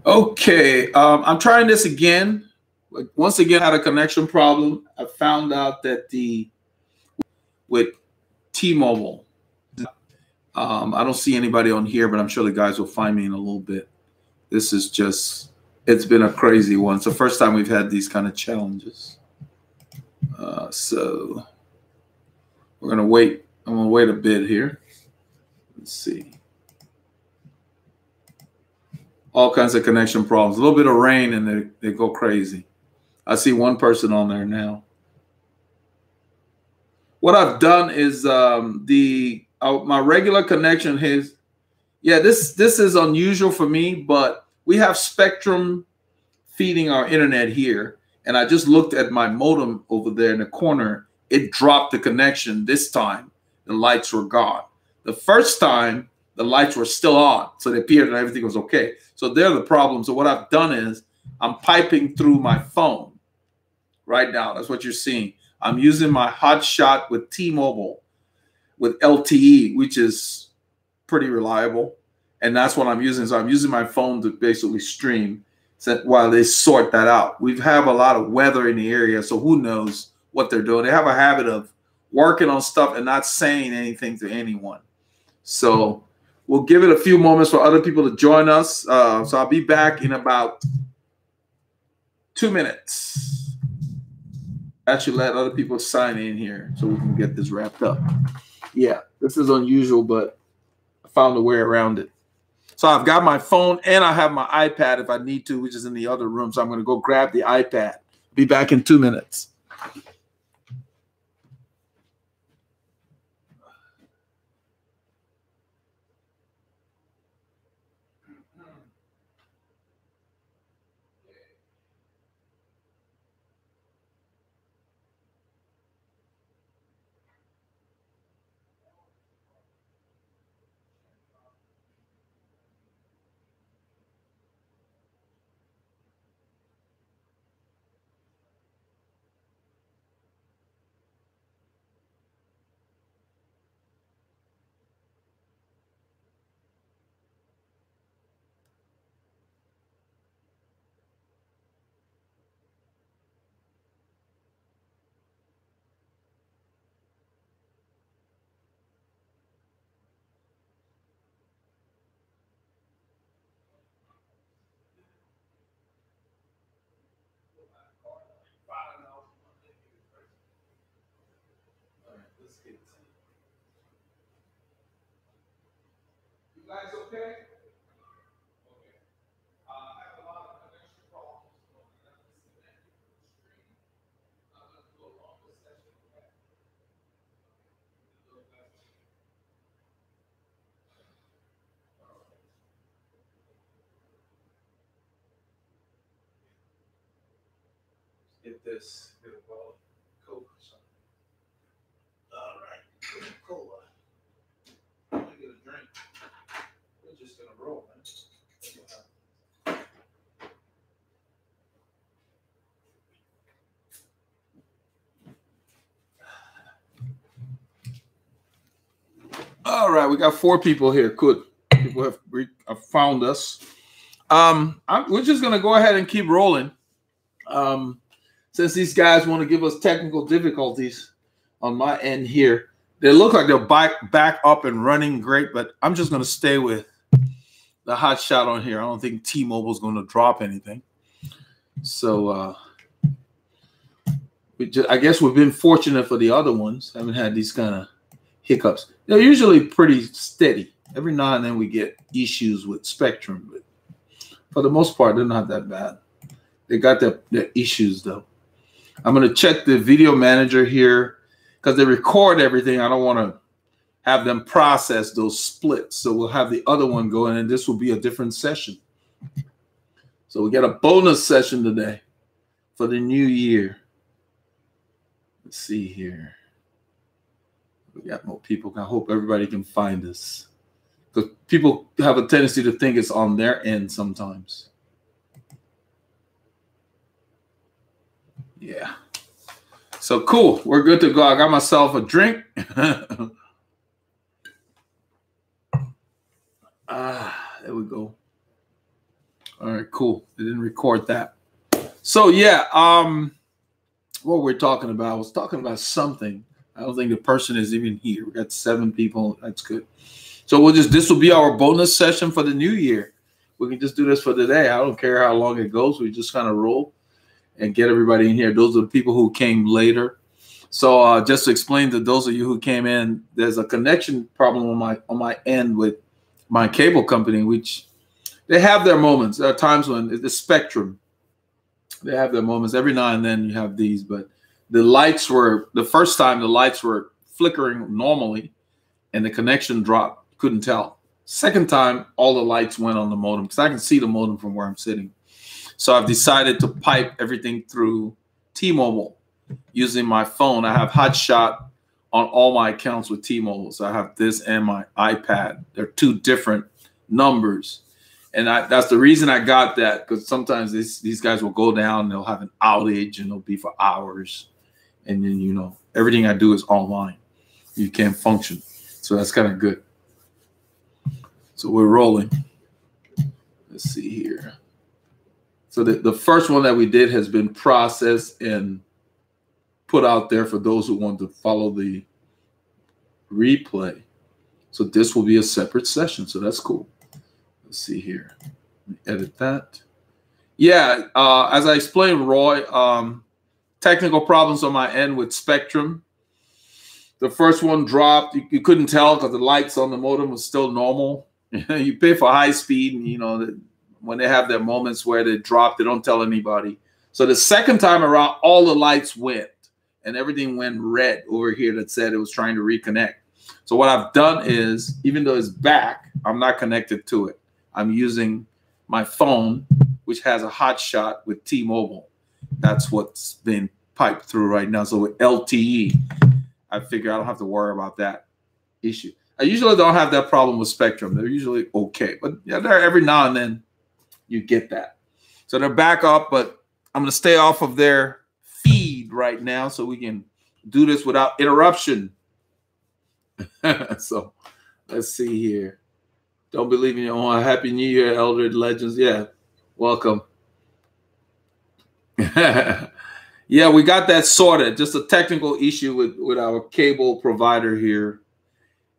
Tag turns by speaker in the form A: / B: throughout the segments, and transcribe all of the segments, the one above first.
A: Okay, I'm trying this again. Once again, I had a connection problem. I found out that with T-Mobile, I don't see anybody on here, but I'm sure the guys will find me in a little bit. This is just, it's been a crazy one. It's the first time we've had these kind of challenges. So we're gonna wait. I'm gonna wait a bit here. Let's see. All kinds of connection problems. A little bit of rain and they go crazy. I see one person on there now. What I've done is my regular connection is, yeah, this is unusual for me, but we have Spectrum feeding our internet here. And I just looked at my modem over there in the corner. It dropped the connection this time. The lights were gone. The first time, the lights were still on. So it appeared that everything was okay. So they're the problem. So what I've done is I'm piping through my phone right now. That's what you're seeing. I'm using my hotshot with T-Mobile with LTE, which is pretty reliable. And that's what I'm using. So I'm using my phone to basically stream while they sort that out. We have a lot of weather in the area, so who knows what they're doing. They have a habit of working on stuff and not saying anything to anyone. So we'll give it a few moments for other people to join us. So I'll be back in about 2 minutes. Actually, let other people sign in here so we can get this wrapped up. Yeah, this is unusual, but I found a way around it. So I've got my phone and I have my iPad if I need to, which is in the other room. So I'm going to go grab the iPad. Be back in 2 minutes. You guys okay? Okay. I have a lot of connection problems. I'm going to go on this session. Get this. Get a bottle of Coke or something. All right. Cola. I'm going to get a drink. We're just going to roll, man. All right, we got 4 people here. Good. People have found us. We're just going to go ahead and keep rolling. Since these guys want to give us technical difficulties on my end here, they look like they're back up and running great, but I'm just going to stay with the hot shot on here. I don't think T-Mobile is going to drop anything. So I guess we've been fortunate for the other ones. Haven't had these kind of hiccups. They're usually pretty steady. Every now and then we get issues with Spectrum, but for the most part, they're not that bad. They got their issues, though. I'm going to check the video manager here because they record everything. I don't want to have them process those splits. So we'll have the other one going, and this will be a different session. So we got a bonus session today for the new year. Let's see here. We got more people. I hope everybody can find us, because people have a tendency to think it's on their end sometimes. Yeah. So cool. We're good to go. I got myself a drink. There we go. All right, cool. I didn't record that. So yeah, what we're talking about, I was talking about something. I don't think the person is even here. We got 7 people. That's good. So this will be our bonus session for the new year. We can just do this for today. I don't care how long it goes. We just kind of roll and get everybody in here. Those are the people who came later. So just to explain to those of you who came in, there's a connection problem on my end with my cable company, which they have their moments. There are times when the spectrum, they have their moments. Every now and then you have these, but the first time the lights were flickering normally and the connection dropped. Couldn't tell. Second time, all the lights went on the modem because I can see the modem from where I'm sitting. So I've decided to pipe everything through T-Mobile using my phone. I have hotshot on all my accounts with T-Mobile. So I have this and my iPad. They're 2 different numbers. And that's the reason I got that, because sometimes these guys will go down, they'll have an outage, and it'll be for hours. And then, you know, everything I do is online. You can't function. So that's kind of good. So we're rolling. Let's see here. So the first one that we did has been processed and put out there for those who want to follow the replay. So this will be a separate session. So that's cool. Let's see here. Let me edit that. Yeah, as I explained, Roy, technical problems on my end with Spectrum. The first one dropped. You couldn't tell because the lights on the modem was still normal. You pay for high speed, and you know when they have their moments where they drop, they don't tell anybody. So the second time around, all the lights went, and everything went red over here that said it was trying to reconnect. So what I've done is, even though it's back, I'm not connected to it. I'm using my phone, which has a hotshot with T-Mobile. That's what's been piped through right now. So with LTE, I figure I don't have to worry about that issue. I usually don't have that problem with Spectrum. They're usually okay. But yeah, every now and then you get that. So they're back up, but I'm going to stay off of their feed right now so we can do this without interruption. So let's see here. Don't believe in your own. Happy New Year, Elder Legends. Yeah, welcome. Yeah, we got that sorted. Just a technical issue with our cable provider here.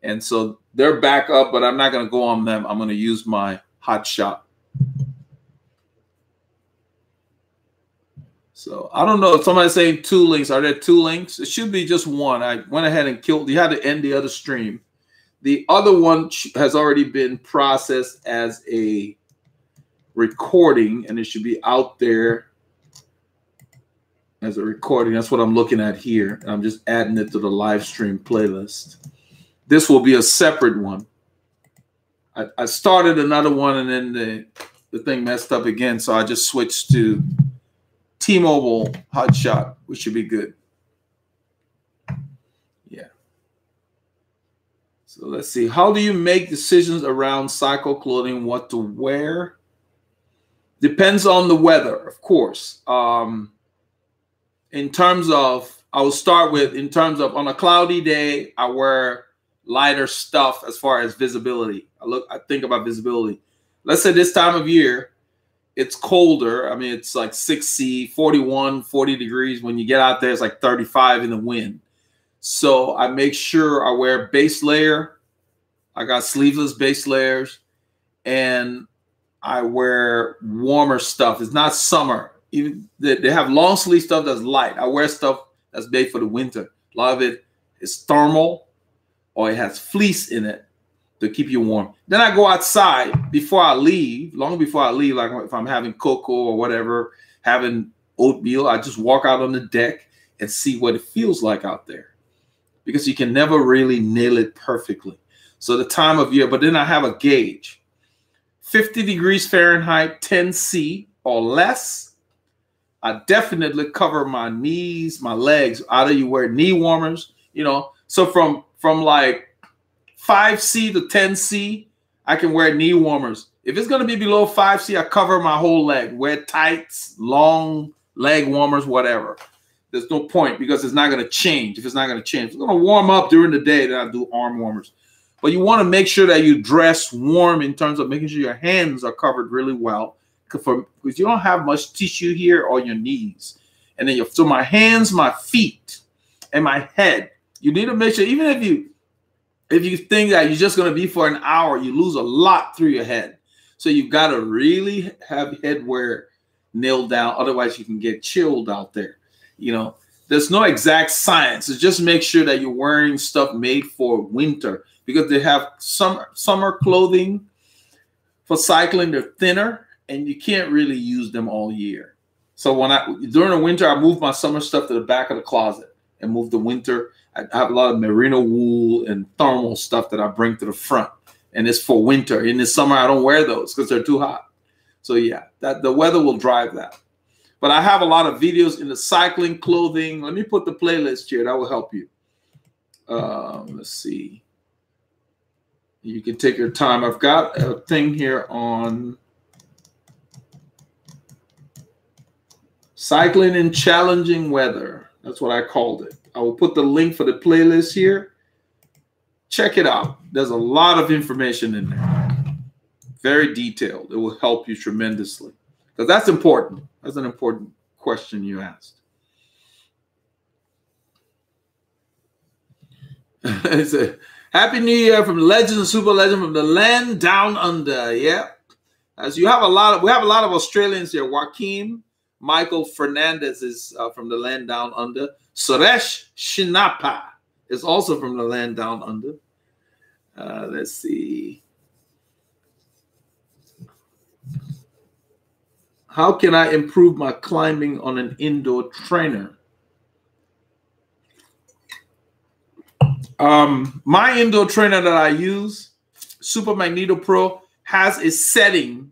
A: And so they're back up, but I'm not going to go on them. I'm going to use my hotshot. So I don't know if somebody's saying 2 links. Are there 2 links? It should be just one. I went ahead and killed. You had to end the other stream. The other one has already been processed as a recording, and it should be out there as a recording. That's what I'm looking at here. I'm just adding it to the live stream playlist. This will be a separate one. I started another one, and then the thing messed up again, so I just switched to T-Mobile hotshot, which should be good. Yeah. So let's see. How do you make decisions around cycle clothing, what to wear? Depends on the weather, of course. In terms of, I will start with, in terms of on a cloudy day, I wear lighter stuff as far as visibility. I think about visibility. Let's say this time of year, it's colder. I mean, it's like 6C, 41, 40 degrees. When you get out there, it's like 35 in the wind. So I make sure I wear base layer. I got sleeveless base layers, and I wear warmer stuff. It's not summer. Even they have long sleeve stuff that's light. I wear stuff that's made for the winter. A lot of it is thermal, or it has fleece in it to keep you warm. Then I go outside before I leave, long before I leave, like if I'm having cocoa or whatever, having oatmeal, I just walk out on the deck and see what it feels like out there, because you can never really nail it perfectly. So the time of year, but then I have a gauge. 50 degrees Fahrenheit, 10C or less, I definitely cover my knees, my legs. Either you wear knee warmers, you know. So from like 5C to 10C, I can wear knee warmers. If it's going to be below 5C, I cover my whole leg. Wear tights, long leg warmers, whatever. There's no point, because it's not going to change. If it's not going to change, it's going to warm up during the day, then I do arm warmers. But you want to make sure that you dress warm in terms of making sure your hands are covered really well, because you don't have much tissue here on your knees. And then so my hands, my feet, and my head. You need to make sure, even if you think that you're just going to be for an hour, you lose a lot through your head. So you've got to really have head wear nailed down. Otherwise, you can get chilled out there. You know, there's no exact science. It's just make sure that you're wearing stuff made for winter, because they have summer clothing for cycling. They're thinner and you can't really use them all year. So during the winter, I move my summer stuff to the back of the closet and move the winter. I have a lot of merino wool and thermal stuff that I bring to the front, and it's for winter. In the summer, I don't wear those because they're too hot. So yeah, the weather will drive that. But I have a lot of videos in the cycling clothing. Let me put the playlist here. That will help you. Let's see. You can take your time. I've got a thing here on cycling in challenging weather. That's what I called it. I will put the link for the playlist here. Check it out. There's a lot of information in there. Very detailed. It will help you tremendously. Because that's important. That's an important question you asked. It's a Happy New Year from Legend and Super Legend from the land down under. Yeah. As you have we have a lot of Australians here. Joaquin Michael Fernandez is from the land down under. Suresh Shinapa is also from the land down under. Let's see. How can I improve my climbing on an indoor trainer? My indoor trainer that I use, Super Magneto Pro, has a setting,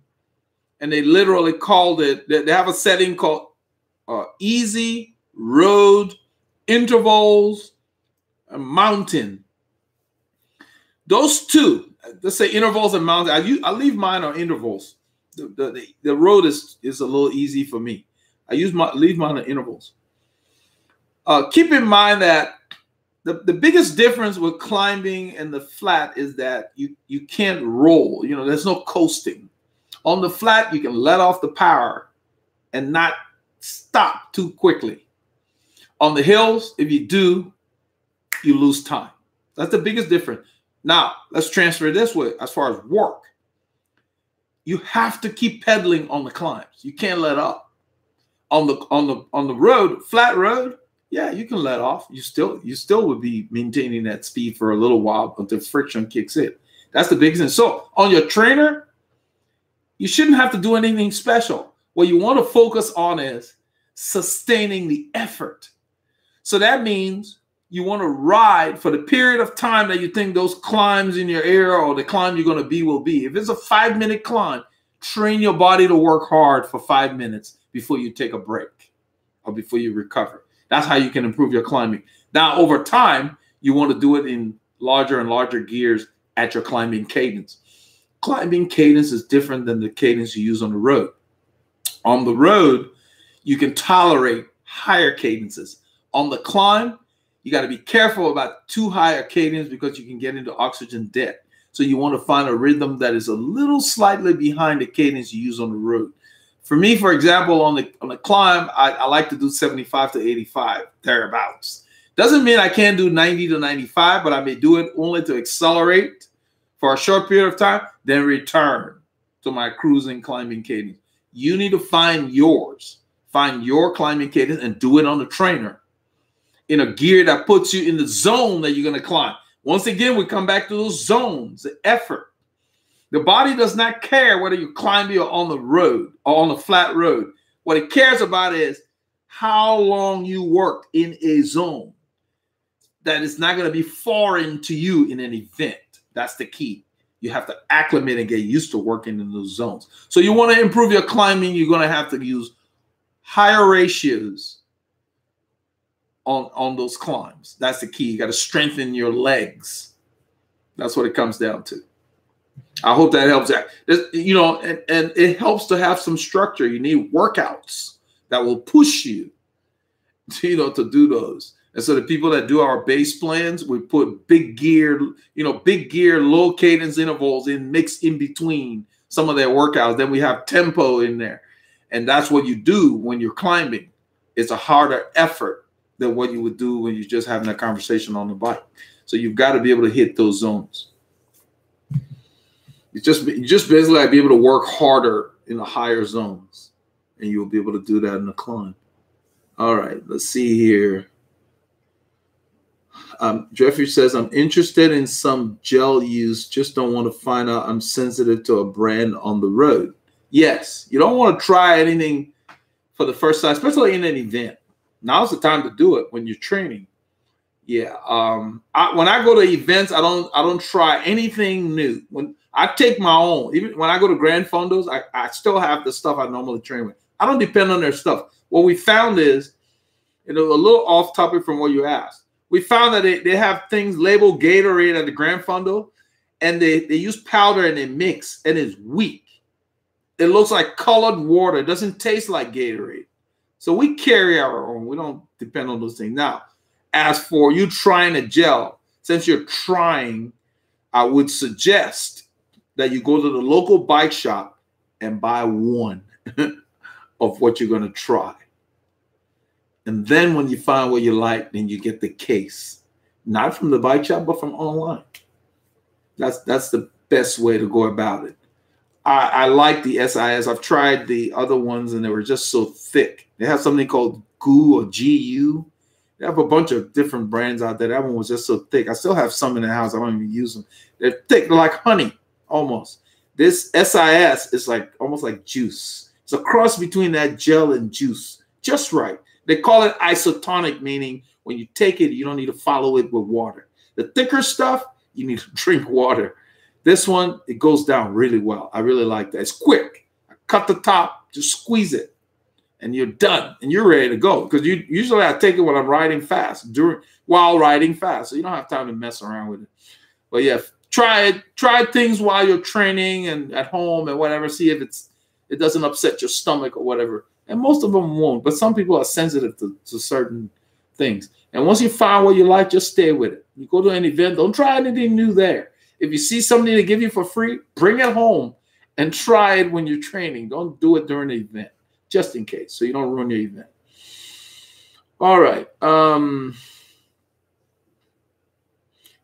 A: and they literally called it, they have a setting called easy, road, intervals, mountain. Those two, let's say intervals and mountain. I leave mine on intervals. The road is a little easy for me. I leave mine on intervals. Keep in mind that the biggest difference with climbing and the flat is that you can't roll. You know, there's no coasting. On the flat, you can let off the power and not stop too quickly. On the hills, if you do, you lose time. That's the biggest difference. Now, let's transfer it this way as far as work. You have to keep pedaling on the climbs. You can't let up. On the road, flat road, yeah, you can let off. You still would be maintaining that speed for a little while until friction kicks in. That's the biggest thing. So on your trainer, you shouldn't have to do anything special. What you want to focus on is sustaining the effort. So that means you want to ride for the period of time that you think those climbs in your area or the climb you're going to be will be. If it's a 5-minute climb, train your body to work hard for 5 minutes before you take a break or before you recover. That's how you can improve your climbing. Now, over time, you want to do it in larger and larger gears at your climbing cadence. Climbing cadence is different than the cadence you use on the road. On the road, you can tolerate higher cadences. On the climb, you got to be careful about too high a cadence because you can get into oxygen debt. So you want to find a rhythm that is a little slightly behind the cadence you use on the road. For me, for example, on the climb, I like to do 75 to 85, thereabouts. Doesn't mean I can't do 90 to 95, but I may do it only to accelerate for a short period of time, then return to my cruising climbing cadence. You need to find yours. Find your climbing cadence and do it on the trainer in a gear that puts you in the zone that you're going to climb. Once again, we come back to those zones, the effort. The body does not care whether you're climbing or on the road or on the flat road. What it cares about is how long you work in a zone that is not going to be foreign to you in an event. That's the key. You have to acclimate and get used to working in those zones. So you want to improve your climbing, you're going to have to use higher ratios on those climbs. That's the key. You got to strengthen your legs. That's what it comes down to. I hope that helps. You know, and it helps to have some structure. You need workouts that will push you, to do those. And so the people that do our base plans, we put big gear, low cadence intervals mixed in between some of their workouts. Then we have tempo in there. And that's what you do when you're climbing. It's a harder effort than what you would do when you're just having a conversation on the bike. So you've got to be able to hit those zones. You just basically like be able to work harder in the higher zones, and you'll be able to do that in the climb. All right, let's see here. Jeffrey says, I'm interested in some gel use, just don't want to find out I'm sensitive to a brand on the road. Yes, you don't want to try anything for the first time, especially in an event. Now's the time to do it when you're training. Yeah. When I go to events, I don't try anything new. When I take my own, even when I go to Grand Fondos, I still have the stuff I normally train with. I don't depend on their stuff. What we found is, a little off topic from what you asked. We found that they have things labeled Gatorade at the Grand Fondo, and they use powder and they mix, and it's weak. It looks like colored water. It doesn't taste like Gatorade. So we carry our own. We don't depend on those things. Now, as for you trying a gel, since you're trying, I would suggest that you go to the local bike shop and buy one of what you're going to try. And then when you find what you like, then you get the case. Not from the bike shop, but from online. That's the best way to go about it. I like the SIS. I've tried the other ones, and they were just so thick. They have something called GU or GU. They have a bunch of different brands out there. That one was just so thick. I still have some in the house. I don't even use them. They're thick, like honey, almost. This SIS is like almost like juice. It's a cross between that gel and juice, just right. They call it isotonic, meaning when you take it, you don't need to follow it with water. The thicker stuff, you need to drink water. This one, it goes down really well. I really like that. It's quick. I cut the top, just squeeze it, and you're done, and you're ready to go. Because usually I take it when I'm riding fast, while riding fast, so you don't have time to mess around with it. But yeah, try it. Try things while you're training and at home and whatever. See if it doesn't upset your stomach or whatever. And most of them won't. But some people are sensitive to certain things. And once you find what you like, just stay with it. You go to an event, don't try anything new there. If you see something to give you for free, bring it home and try it when you're training. Don't do it during the event, just in case, so you don't ruin your event. All right.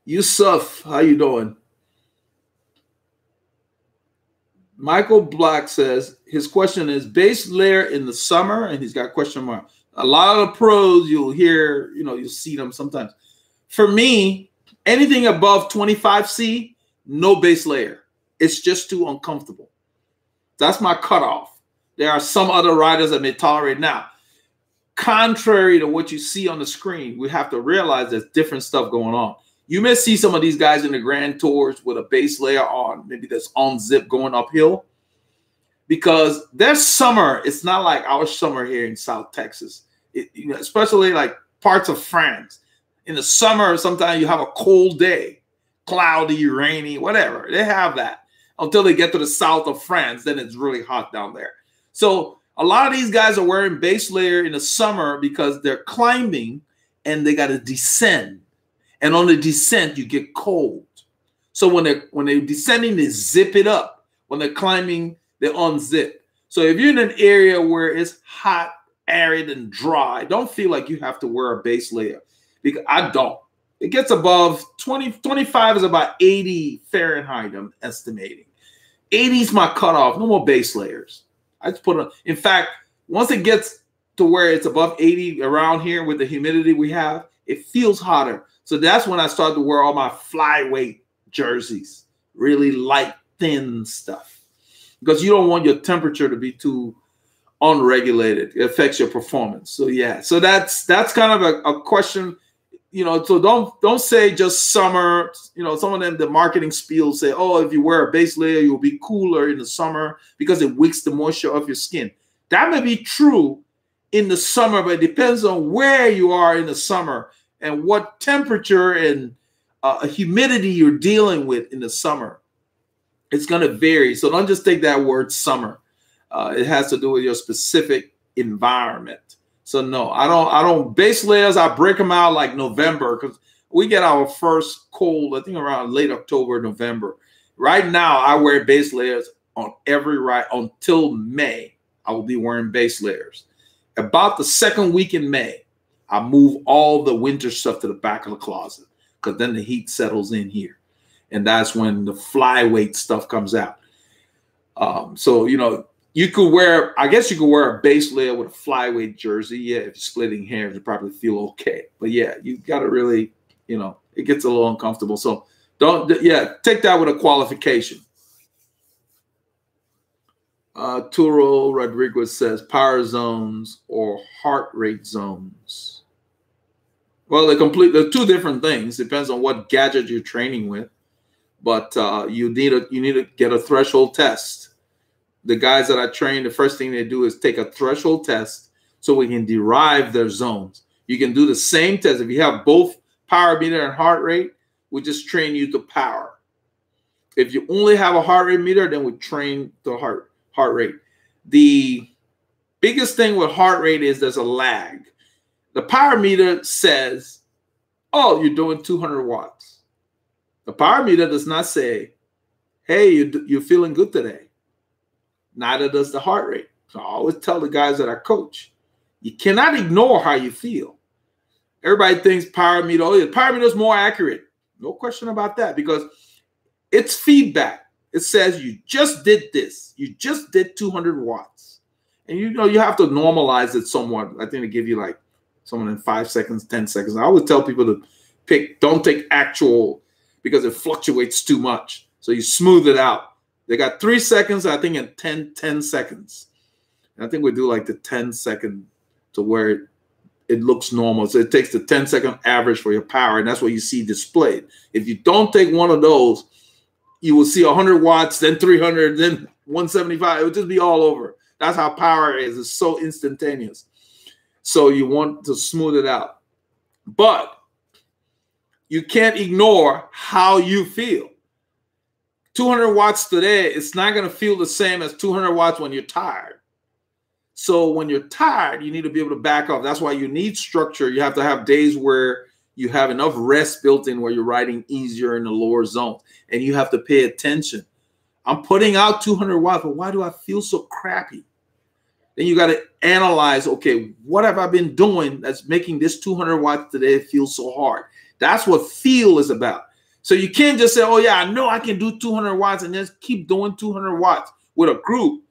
A: Yusuf, how you doing? Michael Black says his question is base layer in the summer, and he's got question mark. A lot of the pros you'll hear, you'll see them sometimes. For me, anything above 25C, no base layer. It's just too uncomfortable. That's my cutoff. There are some other riders that may tolerate. Now, contrary to what you see on the screen, we have to realize there's different stuff going on. You may see some of these guys in the Grand Tours with a base layer on, maybe that's on zip going uphill, because their summer, it's not like our summer here in South Texas, especially like parts of France. In the summer, sometimes you have a cold day, cloudy, rainy, whatever. They have that until they get to the south of France. Then it's really hot down there. So a lot of these guys are wearing base layer in the summer because they're climbing and they got to descend. And on the descent, you get cold. So when they're descending, they zip it up. When they're climbing, they unzip. So if you're in an area where it's hot, arid, and dry, don't feel like you have to wear a base layer. Because I don't. It gets above 25 is about 80 Fahrenheit, I'm estimating. 80 is my cutoff. No more base layers. I just put on. In fact, once it gets to where it's above 80 around here with the humidity we have, it feels hotter. So that's when I started to wear all my flyweight jerseys, really light, thin stuff. Because you don't want your temperature to be too unregulated. It affects your performance. So yeah, so that's kind of a question. So don't say just summer. Some of them, the marketing spiel say, oh, if you wear a base layer, you'll be cooler in the summer because it wicks the moisture off your skin. That may be true in the summer, but it depends on where you are in the summer and what temperature and humidity you're dealing with in the summer. It's going to vary. So don't just take that word summer. It has to do with your specific environment. So no, I don't base layers. I break them out like November because we get our first cold, I think around late October, November. Right now, I wear base layers on every ride until May. I will be wearing base layers. About the second week in May, I move all the winter stuff to the back of the closet because then the heat settles in here. And that's when the flyweight stuff comes out. So, you know, you could wear, I guess you could wear a base layer with a flyweight jersey. Yeah, if you're splitting hairs, you probably feel okay. But yeah, you got to really, you know, it gets a little uncomfortable. So take that with a qualification. Turo Rodriguez says power zones or heart rate zones. Well, they're two different things. Depends on what gadget you're training with. But you need to get a threshold test. The guys that I train, the first thing they do is take a threshold test so we can derive their zones. You can do the same test. If you have both power meter and heart rate, we just train you to power. If you only have a heart rate meter, then we train the heart rate. The biggest thing with heart rate is there's a lag. The power meter says, oh, you're doing 200 watts. The power meter does not say, hey, you're feeling good today. Neither does the heart rate. So I always tell the guys that I coach, you cannot ignore how you feel. Everybody thinks power meter, oh, the power meter is more accurate. No question about that because it's feedback. It says you just did this. You just did 200 watts. And you know, you have to normalize it somewhat. I think they give you like someone in 5 seconds, 10 seconds. I always tell people to don't take actual because it fluctuates too much. So you smooth it out. They got 3 seconds, I think, and 10 seconds. And I think we do like the 10-second to where it looks normal. So it takes the 10-second average for your power, and that's what you see displayed. If you don't take one of those, you will see 100 watts, then 300, then 175. It would just be all over. That's how power is. It's so instantaneous. So you want to smooth it out. But you can't ignore how you feel. 200 watts today, it's not going to feel the same as 200 watts when you're tired. So when you're tired, you need to be able to back off. That's why you need structure. You have to have days where you have enough rest built in where you're riding easier in the lower zones. And you have to pay attention. I'm putting out 200 watts, but why do I feel so crappy? Then you got to analyze, okay, what have I been doing that's making this 200 watts today feel so hard? That's what feel is about. So you can't just say, oh, yeah, I know I can do 200 watts and just keep doing 200 watts with a group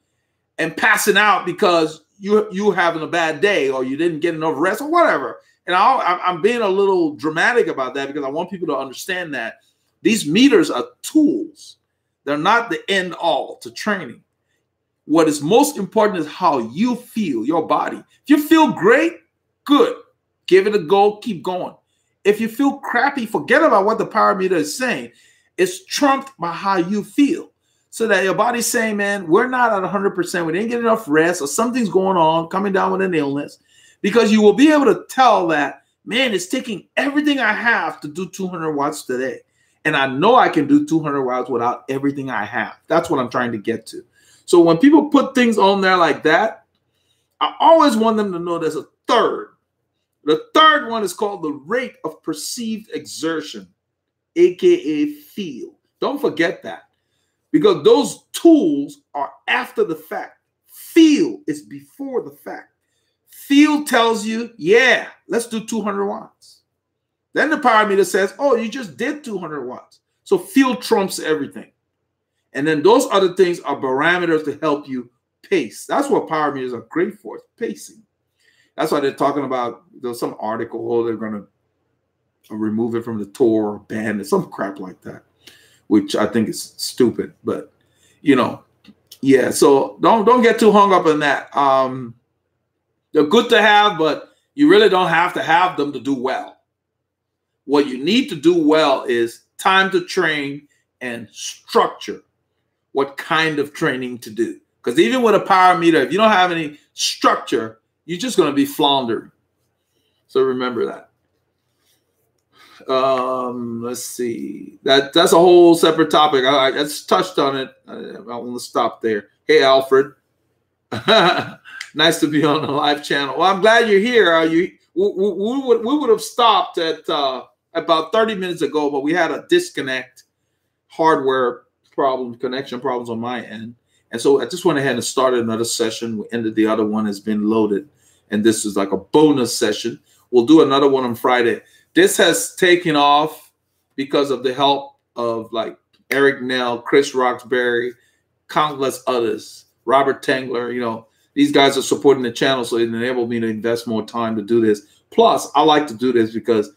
A: and passing out because you having a bad day or you didn't get enough rest or whatever. And I'm being a little dramatic about that because I want people to understand that these meters are tools. They're not the end all to training. What is most important is how you feel, your body. If you feel great, good. Give it a go. Keep going. If you feel crappy, forget about what the power meter is saying. It's trumped by how you feel. So that your body's saying, man, we're not at 100%. We didn't get enough rest or something's going on, coming down with an illness. Because you will be able to tell that, man, it's taking everything I have to do 200 watts today. And I know I can do 200 watts without everything I have. That's what I'm trying to get to. So when people put things on there like that, I always want them to know there's a third. The third one is called the rate of perceived exertion, aka feel. Don't forget that because those tools are after the fact. Feel is before the fact. Feel tells you, yeah, let's do 200 watts. Then the power meter says, oh, you just did 200 watts. So feel trumps everything. And then those other things are parameters to help you pace. That's what power meters are great for, pacing. That's why they're talking about, there's some article, oh, they're going to remove it from the tour, ban it, some crap like that, which I think is stupid. But, you know, yeah, so don't get too hung up on that. They're good to have, but you really don't have to have them to do well. What you need to do well is time to train and structure what kind of training to do. Because even with a power meter, if you don't have any structure, you're just going to be floundering. So remember that. Let's see. That's a whole separate topic. I just touched on it. I want to stop there. Hey, Alfred. Nice to be on the live channel. Well, I'm glad you're here. We would have stopped at about 30 minutes ago, but we had a disconnect, hardware problem, connection problems on my end. And so I just went ahead and started another session. We ended the other one has been loaded. And this is like a bonus session. We'll do another one on Friday. This has taken off because of the help of like Eric Nell, Chris Roxbury, countless others, Robert Tangler. You know, these guys are supporting the channel, so it enabled me to invest more time to do this. Plus, I like to do this because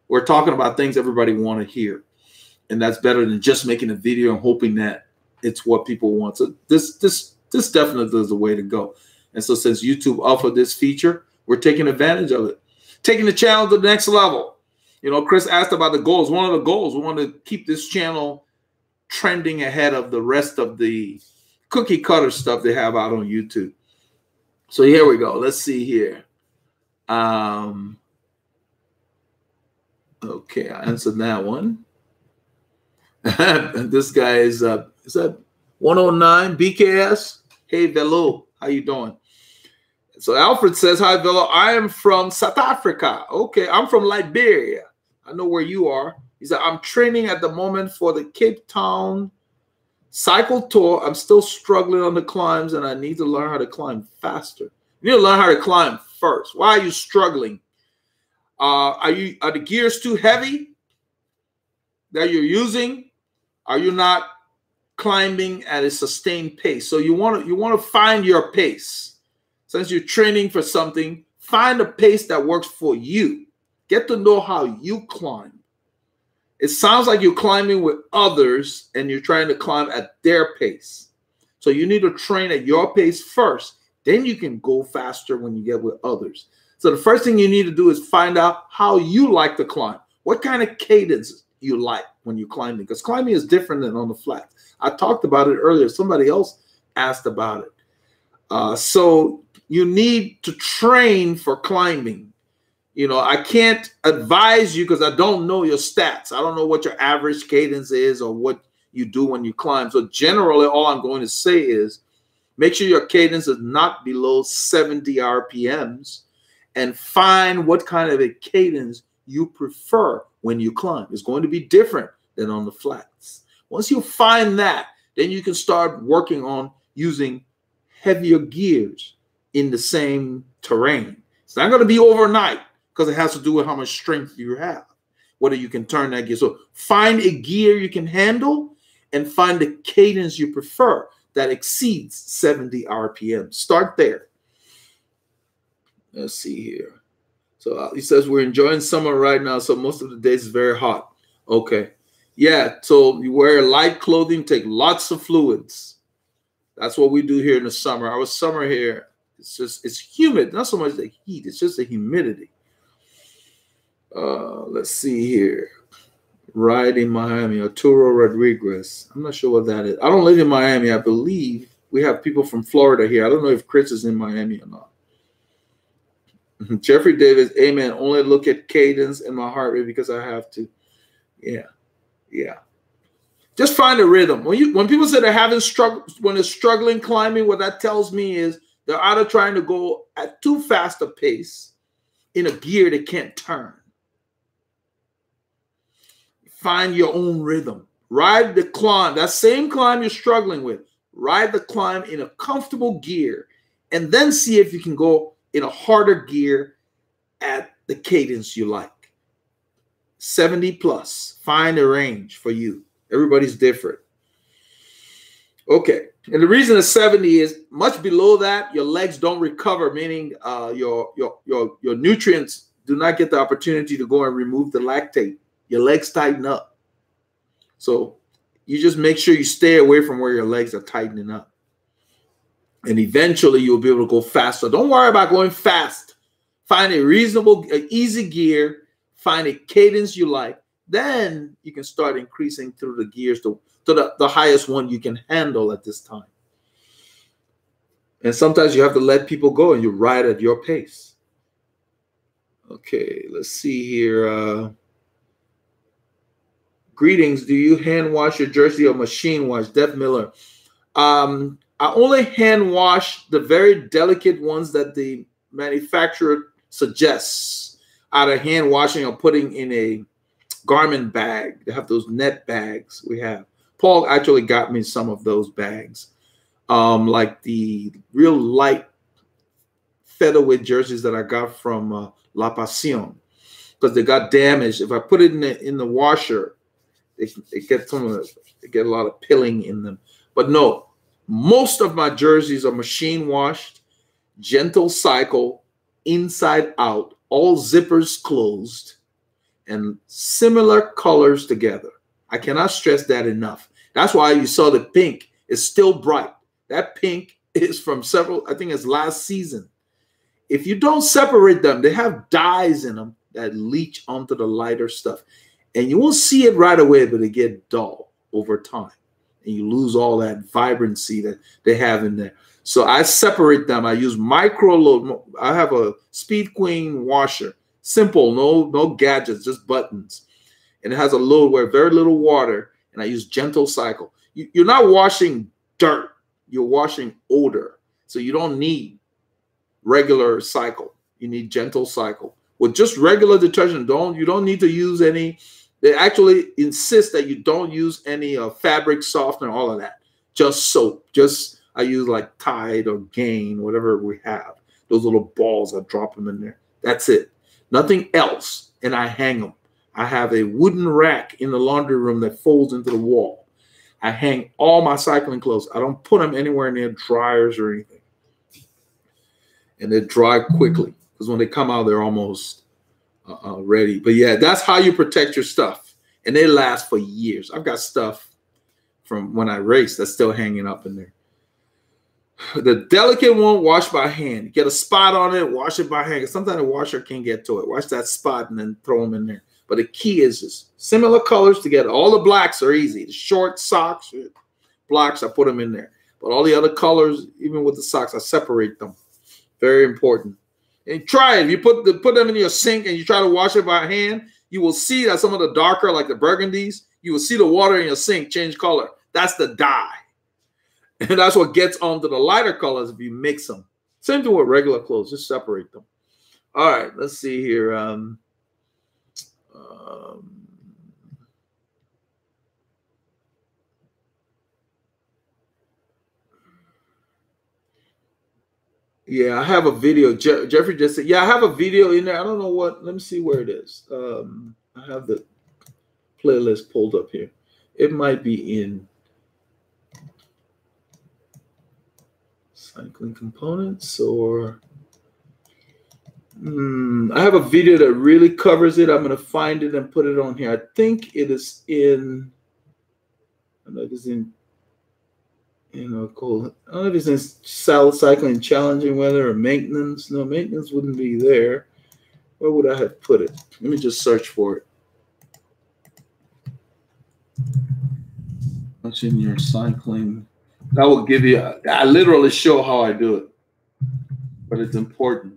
A: we're talking about things everybody want to hear. And that's better than just making a video and hoping that it's what people want. So this definitely is the way to go. And so since YouTube offered this feature, we're taking advantage of it. Taking the channel to the next level. You know, Chris asked about the goals. One of the goals, we want to keep this channel trending ahead of the rest of the cookie cutter stuff they have out on YouTube. So here we go. Let's see here. Okay, I answered that one. This guy is that 109 BKS? Hey, Velo, how you doing? So Alfred says, hi, Velo. I am from South Africa. Okay, I'm from Liberia. I know where you are. He said, I'm training at the moment for the Cape Town cycle tour. I'm still struggling on the climbs, and I need to learn how to climb faster. You need to learn how to climb first. Why are you struggling? Are the gears too heavy that you're using? Are you not climbing at a sustained pace? So you want to find your pace. Since you're training for something, find a pace that works for you. Get to know how you climb. It sounds like you're climbing with others and you're trying to climb at their pace. So you need to train at your pace first. Then you can go faster when you get with others. So the first thing you need to do is find out how you like to climb. What kind of cadence you like when you're climbing, because climbing is different than on the flats. I talked about it earlier. Somebody else asked about it. So you need to train for climbing. You know, I can't advise you because I don't know your stats. I don't know what your average cadence is or what you do when you climb. So generally, all I'm going to say is make sure your cadence is not below 70 RPMs and find what kind of a cadence you prefer when you climb. It's going to be different than on the flats. Once you find that, then you can start working on using heavier gears in the same terrain. It's not going to be overnight because it has to do with how much strength you have, whether you can turn that gear. So find a gear you can handle and find the cadence you prefer that exceeds 70 RPM. Start there. Let's see here. So he says we're enjoying summer right now, so most of the days is very hot. Okay. Yeah, so you wear light clothing, take lots of fluids. That's what we do here in the summer. Our summer here, it's humid. Not so much the heat, it's just the humidity. Let's see here. Ride in Miami, Arturo Rodriguez. I'm not sure what that is. I don't live in Miami. I believe we have people from Florida here. I don't know if Chris is in Miami or not. Jeffrey Davis, amen. Only look at cadence in my heart rate because I have to. Yeah. Just find a rhythm. When people say they're having struggle, when they're struggling climbing, what that tells me is they're either trying to go at too fast a pace in a gear they can't turn. Find your own rhythm. Ride the climb. That same climb you're struggling with. Ride the climb in a comfortable gear and then see if you can go in a harder gear at the cadence you like. 70 plus. Find a range for you. Everybody's different. Okay. And the reason it's 70 is much below that, your legs don't recover, meaning your nutrients do not get the opportunity to go and remove the lactate. Your legs tighten up. So you just make sure you stay away from where your legs are tightening up. And eventually you'll be able to go faster. Don't worry about going fast. Find a reasonable, easy gear. Find a cadence you like. Then you can start increasing through the gears to the highest one you can handle at this time. And sometimes you have to let people go and you ride at your pace. Okay, let's see here. Greetings. Do you hand wash your jersey or machine wash? Deb Miller. I only hand wash the very delicate ones that the manufacturer suggests, either hand washing or putting in a garment bag. They have those net bags we have. Paul actually got me some of those bags. like the real light featherweight jerseys that I got from La Pasión, because they got damaged. If I put it in the washer, it gets they get a lot of pilling in them. But no, most of my jerseys are machine washed, gentle cycle, inside out, all zippers closed, and similar colors together. I cannot stress that enough. That's why you saw the pink is still bright. That pink is from I think it's last season. If you don't separate them, they have dyes in them that leach onto the lighter stuff. And you won't see it right away, but it gets dull over time. And you lose all that vibrancy that they have in there. So I separate them. I use micro load. I have a Speed Queen washer. Simple, no gadgets, just buttons. And it has a load where very little water, and I use gentle cycle. You're not washing dirt. You're washing odor. So you don't need regular cycle. You need gentle cycle. With just regular detergent, you don't need to use any. They actually insist that you don't use any fabric softener, all of that. Just soap. I use like Tide or Gain, whatever we have. Those little balls, I drop them in there. That's it. Nothing else. And I hang them. I have a wooden rack in the laundry room that folds into the wall. I hang all my cycling clothes. I don't put them anywhere near dryers or anything. And they dry quickly, because when they come out, they're almost ready. But yeah, that's how you protect your stuff. And they last for years. I've got stuff from when I raced that's still hanging up in there. The delicate one, wash by hand. Get a spot on it, wash it by hand. Sometimes the washer can't get to it. Wash that spot and then throw them in there. But the key is just similar colors together. All the blacks are easy. The short socks, blacks, I put them in there. But all the other colors, even with the socks, I separate them. Very important. And try it. If you put them in your sink and you try to wash it by hand, you will see that some of the darker, like the burgundies, you will see the water in your sink change color. That's the dye. And that's what gets onto the lighter colors if you mix them. Same thing with regular clothes. Just separate them. All right. Let's see here. Yeah, I have a video. Jeffrey just said, yeah, I have a video in there. I don't know what. Let me see where it is. I have the playlist pulled up here. It might be in cycling components, or I have a video that really covers it. I'm going to find it and put it on here. I think it is in, I know it is in, cool. I don't know if it's in cycling challenging weather or maintenance. No, maintenance wouldn't be there. Where would I have put it? Let me just search for it. What's in your cycling? That will give you, I literally show how I do it, but it's important.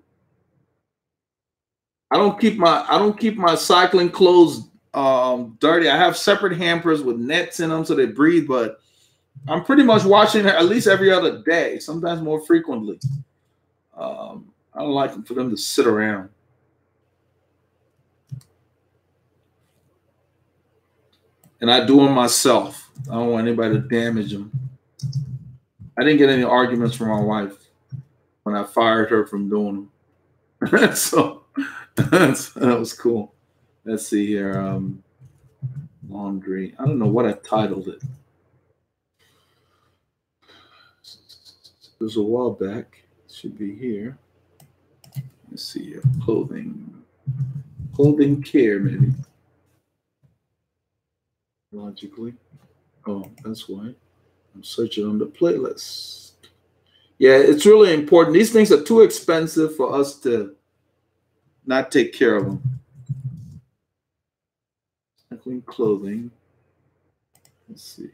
A: I don't keep my cycling clothes dirty. I have separate hampers with nets in them so they breathe, but I'm pretty much washing it at least every other day, sometimes more frequently. I don't like for them to sit around. And I do them myself. I don't want anybody to damage them. I didn't get any arguments from my wife when I fired her from doing them. So that was cool. Let's see here. Laundry. I don't know what I titled it. It was a while back. It should be here. Let's see here. Clothing care, maybe. Logically. Oh, that's why. I'm searching on the playlist. Yeah, it's really important. These things are too expensive for us to not take care of them. Cycling clothing. Let's see.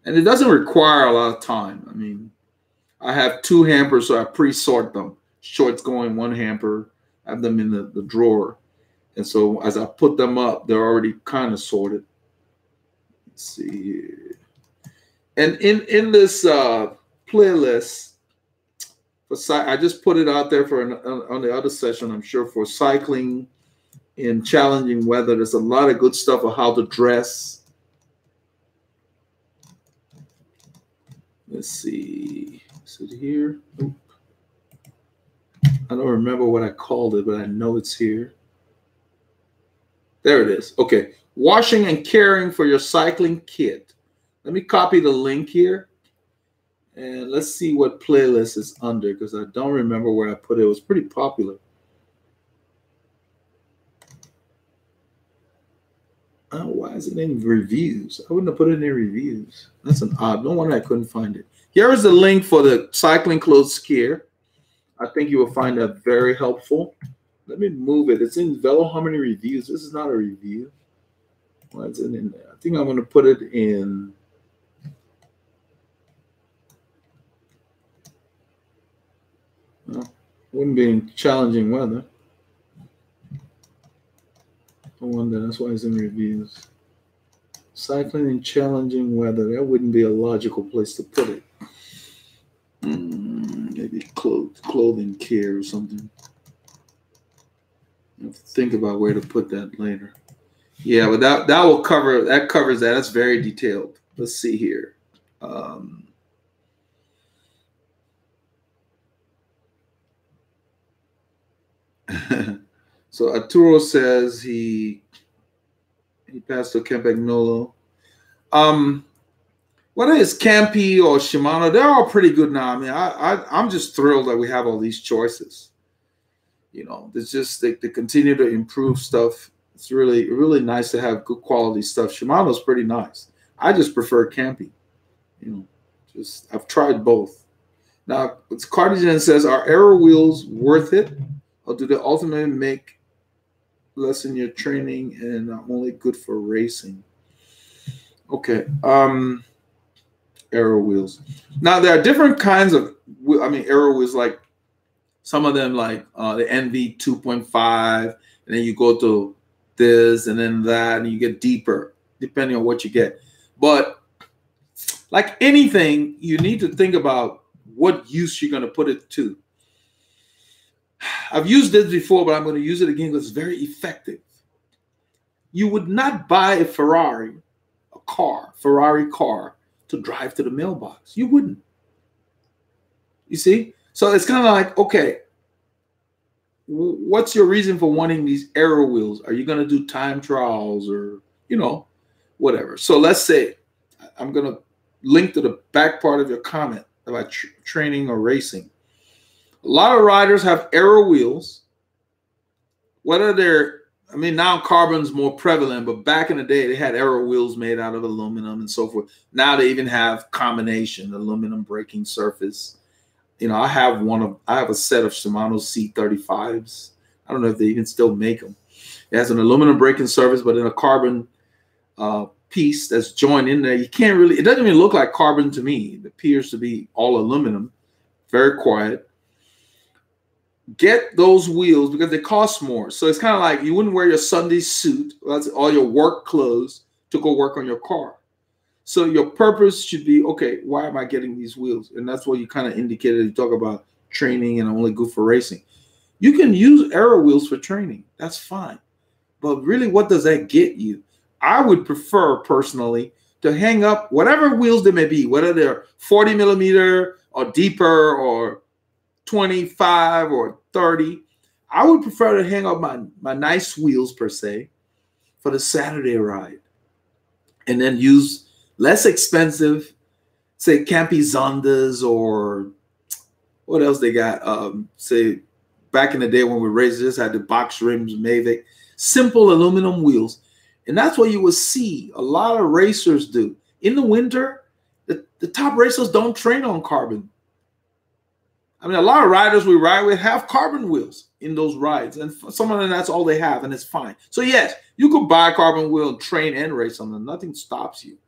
A: And it doesn't require a lot of time. I mean, I have 2 hampers, so I pre-sort them. Shorts go in one hamper. I have them in the drawer. And so as I put them up, they're already kind of sorted. Let's see here. And in this playlist, I just put it out there for on the other session, I'm sure, for cycling in challenging weather. There's a lot of good stuff on how to dress. Let's see. Is it here? Oop. I don't remember what I called it, but I know it's here. There it is. Okay. Washing and caring for your cycling kit. Let me copy the link here. And let's see what playlist is under, because I don't remember where I put it. It was pretty popular. Oh, why is it in reviews? I wouldn't have put it in reviews. That's an odd. No wonder I couldn't find it. Here is the link for the cycling clothes care. I think you will find that very helpful. Let me move it. It's in Veloharmony reviews. This is not a review. Why is it in there? I think I'm going to put it in. Well, wouldn't be in challenging weather. No wonder that's why it's in reviews. Cycling in challenging weather. That wouldn't be a logical place to put it. Maybe clothing care or something. I have to think about where to put that later. Yeah, but that will cover that. Covers that. That's very detailed. Let's see here. So Arturo says he passed to Campagnolo. Whether it's Campi or Shimano, they're all pretty good now. I mean, I'm just thrilled that we have all these choices. You know, it's just they continue to improve stuff. It's really, really nice to have good quality stuff. Shimano's pretty nice. I just prefer Campi. You know, I've tried both. Now, Cardigan says, are aero wheels worth it, or do they ultimately lessen your training and are only good for racing? Okay. Aero wheels. Now there are different kinds of, aero wheels, like some of them like the NV 2.5, and then you go to this and then that, and you get deeper depending on what you get. But like anything, you need to think about what use you're going to put it to. I've used this before, but I'm going to use it again because it's very effective. You would not buy a Ferrari car to drive to the mailbox. You wouldn't. You see? So it's kind of like, okay, what's your reason for wanting these aero wheels? Are you going to do time trials or, you know, whatever? So let's say I'm going to link to the back part of your comment about training or racing. A lot of riders have aero wheels, whether they're, now carbon's more prevalent, but back in the day, they had aero wheels made out of aluminum and so forth. Now they even have combination aluminum braking surface. You know, I have a set of Shimano C35s. I don't know if they even still make them. It has an aluminum braking surface, but in a carbon piece that's joined in there. You can't really, it doesn't even look like carbon to me. It appears to be all aluminum, very quiet. Get those wheels because they cost more. So it's kind of like you wouldn't wear your Sunday suit, that's all your work clothes, to go work on your car. So your purpose should be, okay, why am I getting these wheels? And that's what you kind of indicated. You talk about training and only good for racing. You can use aero wheels for training. That's fine. But really, what does that get you? I would prefer personally to hang up whatever wheels they may be, whether they're 40 millimeter or deeper or 25 or 30. I would prefer to hang up my nice wheels per se for the Saturday ride, and then use less expensive, say Campi Zondas, or what else they got? Say back in the day when we raced, this had the box rims, Mavic, simple aluminum wheels. And that's what you will see a lot of racers do. In the winter, the top racers don't train on carbon. A lot of riders we ride with have carbon wheels in those rides. And some of them, that's all they have, and it's fine. So yes, you could buy a carbon wheel and train and race on them. Nothing stops you.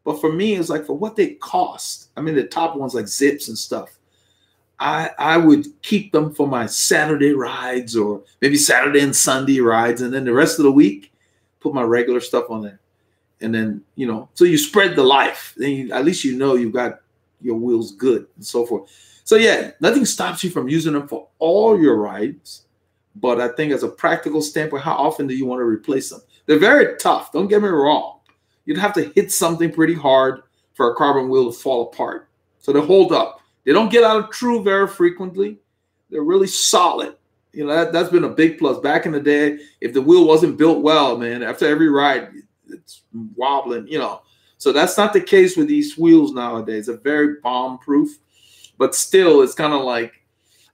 A: But for me, it's like for what they cost. The top ones like Zips and stuff. I would keep them for my Saturday rides, or maybe Saturday and Sunday rides. And then the rest of the week, put my regular stuff on there. And then, so you spread the life. Then at least you've got your wheels good and so forth. So yeah, nothing stops you from using them for all your rides. But I think as a practical standpoint, how often do you want to replace them? They're very tough. Don't get me wrong. You'd have to hit something pretty hard for a carbon wheel to fall apart. So they hold up. They don't get out of true very frequently. They're really solid. You know, that's been a big plus. Back in the day, if the wheel wasn't built well, man, after every ride, it's wobbling, you know. So that's not the case with these wheels nowadays. They're very bomb-proof. But still, it's kind of like,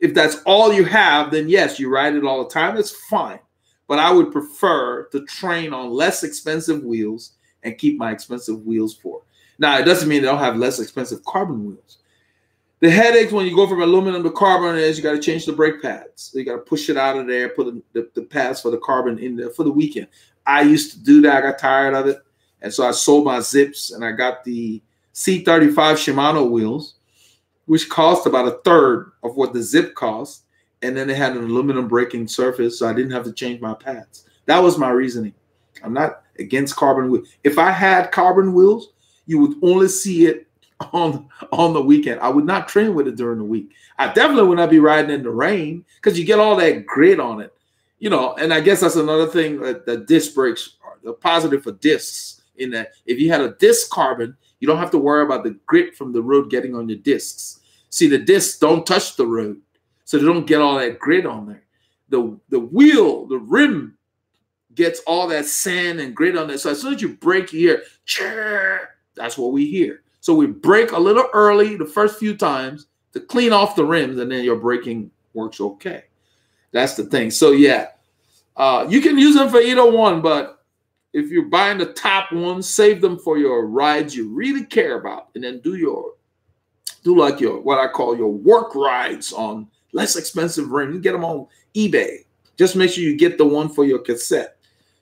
A: if that's all you have, then yes, you ride it all the time. It's fine. But I would prefer to train on less expensive wheels and keep my expensive wheels for. Now, it doesn't mean they don't have less expensive carbon wheels. The headaches when you go from aluminum to carbon is you got to change the brake pads. So you got to push it out of there, put the pads for the carbon in there for the weekend. I used to do that. I got tired of it. And so I sold my Zips and I got the C35 Shimano wheels, which cost about a third of what the Zip cost. And then they had an aluminum braking surface, so I didn't have to change my pads. That was my reasoning. I'm not against carbon wheels. If I had carbon wheels, you would only see it on the weekend. I would not train with it during the week. I definitely would not be riding in the rain because you get all that grit on it. You know, and I guess that's another thing that disc brakes are the positive for discs, in that if you had a disc carbon, you don't have to worry about the grit from the road getting on your discs. See, the discs don't touch the road, so they don't get all that grit on there. The wheel, the rim gets all that sand and grit on there. So as soon as you brake, you hear, that's what we hear. So we brake a little early the first few times to clean off the rims, and then your braking works okay. That's the thing. So yeah, you can use them for either one, but if you're buying the top ones, save them for your rides you really care about, and then do like your what I call your work rides on less expensive rims. You get them on eBay. Just make sure you get the one for your cassette.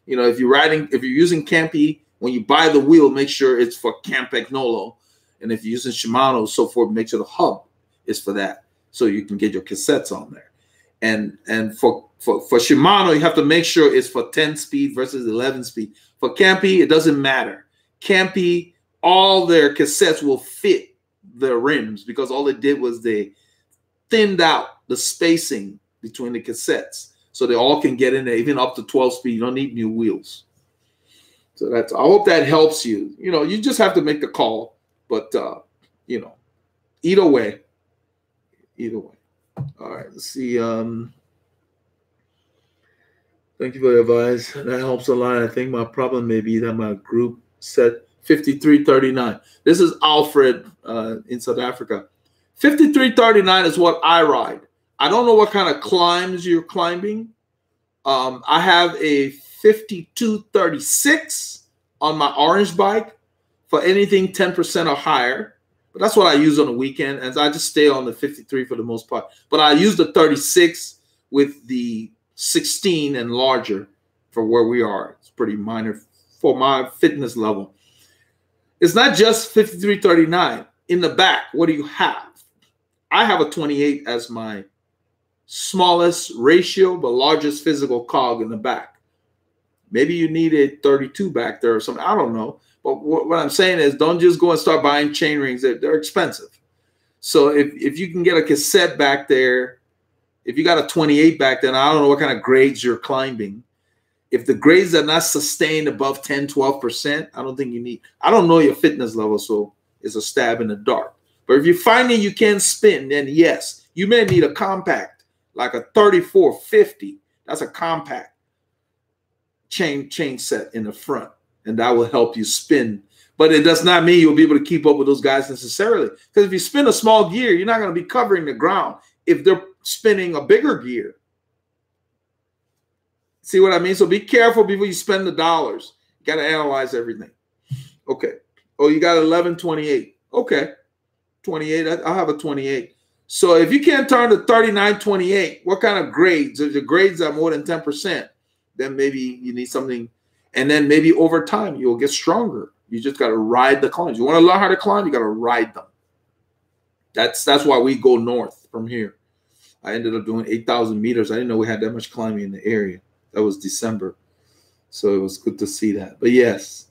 A: You know, if you're using Campy, when you buy the wheel, make sure it's for Campagnolo. And if you're using Shimano, so forth, make sure the hub is for that, so you can get your cassettes on there. And for Shimano, you have to make sure it's for 10 speed versus 11 speed. For Campy, it doesn't matter. Campy, all their cassettes will fit the rims because all they did was they thinned out the spacing between the cassettes so they all can get in there, even up to 12 speed. You don't need new wheels. So I hope that helps you. You know, you just have to make the call. But, you know, either way. All right, let's see. Thank you for the advice. That helps a lot. I think my problem may be that my group set 5339. This is Alfred in South Africa. 5339 is what I ride. I don't know what kind of climbs you're climbing. I have a 5236 on my orange bike for anything 10% or higher. But that's what I use on the weekend, and I just stay on the 53 for the most part. But I use the 36 with the 16 and larger for where we are. It's pretty minor for my fitness level. It's not just 5339. In the back, what do you have? I have a 28 as my smallest ratio, but largest physical cog in the back. Maybe you need a 32 back there or something. I don't know. But what I'm saying is don't just go and start buying chain rings. They're expensive. So if you can get a cassette back there, if you got a 28 back then, I don't know what kind of grades you're climbing. If the grades are not sustained above 10, 12%, I don't think you need. I don't know your fitness level, so it's a stab in the dark. But if you're finding you can't spin, then yes, you may need a compact, like a 3450. That's a compact chain set in the front. And that will help you spin. But it does not mean you'll be able to keep up with those guys necessarily. Because if you spin a small gear, you're not going to be covering the ground if they're spinning a bigger gear. See what I mean? So be careful before you spend the dollars. You got to analyze everything. Okay. Oh, you got 1128. Okay. 28. I'll have a 28. So if you can't turn to 3928, what kind of grades? If the grades are more than 10%, then maybe you need something. And then maybe over time, you'll get stronger. You just got to ride the climbs. You want to learn how to climb, you got to ride them. That's why we go north from here. I ended up doing 8,000 meters. I didn't know we had that much climbing in the area. That was December. So it was good to see that. But yes,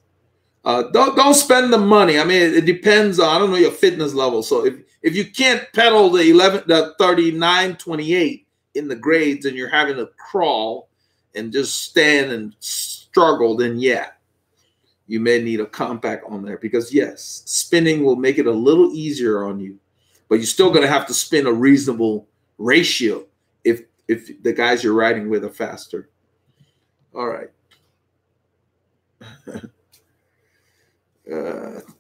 A: don't spend the money. I mean, it depends on, I don't know your fitness level. So if you can't pedal the 3928 in the grades and you're having to crawl and just stand and struggle, then yeah, you may need a compact on there because yes, spinning will make it a little easier on you. but you're still going to have to spin a reasonable ratio if the guys you're riding with are faster. All right.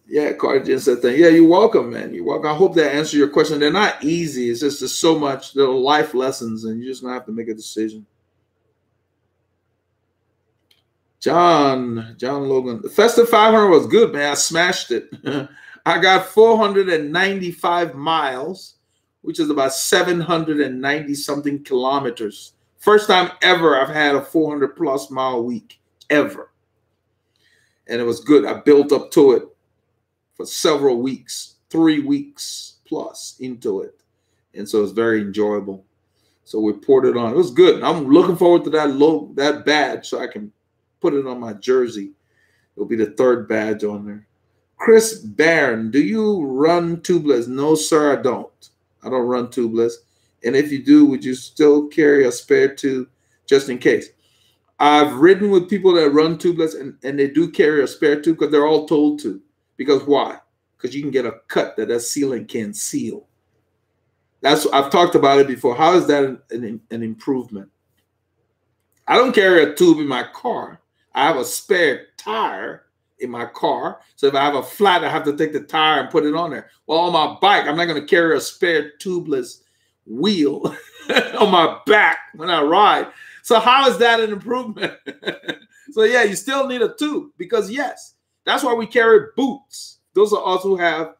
A: Yeah, Cardigan said that. Yeah, you're welcome, man. You're welcome. I hope that answered your question. They're not easy. It's just there's so much little life lessons, and you're just gonna have to make a decision. John Logan, the Festive 500 was good, man. I smashed it. I got 495 miles, which is about 790 something kilometers. First time ever I've had a 400 plus mile week ever. And it was good. I built up to it for several weeks, 3 weeks plus into it. And so it's very enjoyable. So we poured it on. It was good. I'm looking forward to that badge so I can put it on my jersey. It'll be the 3rd badge on there. Chris Barron, do you run tubeless? No, sir, I don't. I don't run tubeless. And if you do, would you still carry a spare tube just in case? I've ridden with people that run tubeless, and they do carry a spare tube because they're all told to. Because why? Because you can get a cut that sealant can't seal. I've talked about it before. How is that an improvement? I don't carry a tube in my car. I have a spare tire in my car. So if I have a flat, I have to take the tire and put it on there. Well, on my bike, I'm not going to carry a spare tubeless wheel on my back when I ride. So how is that an improvement? So yeah, you still need a tube because yes, that's why we carry boots. Those are us who have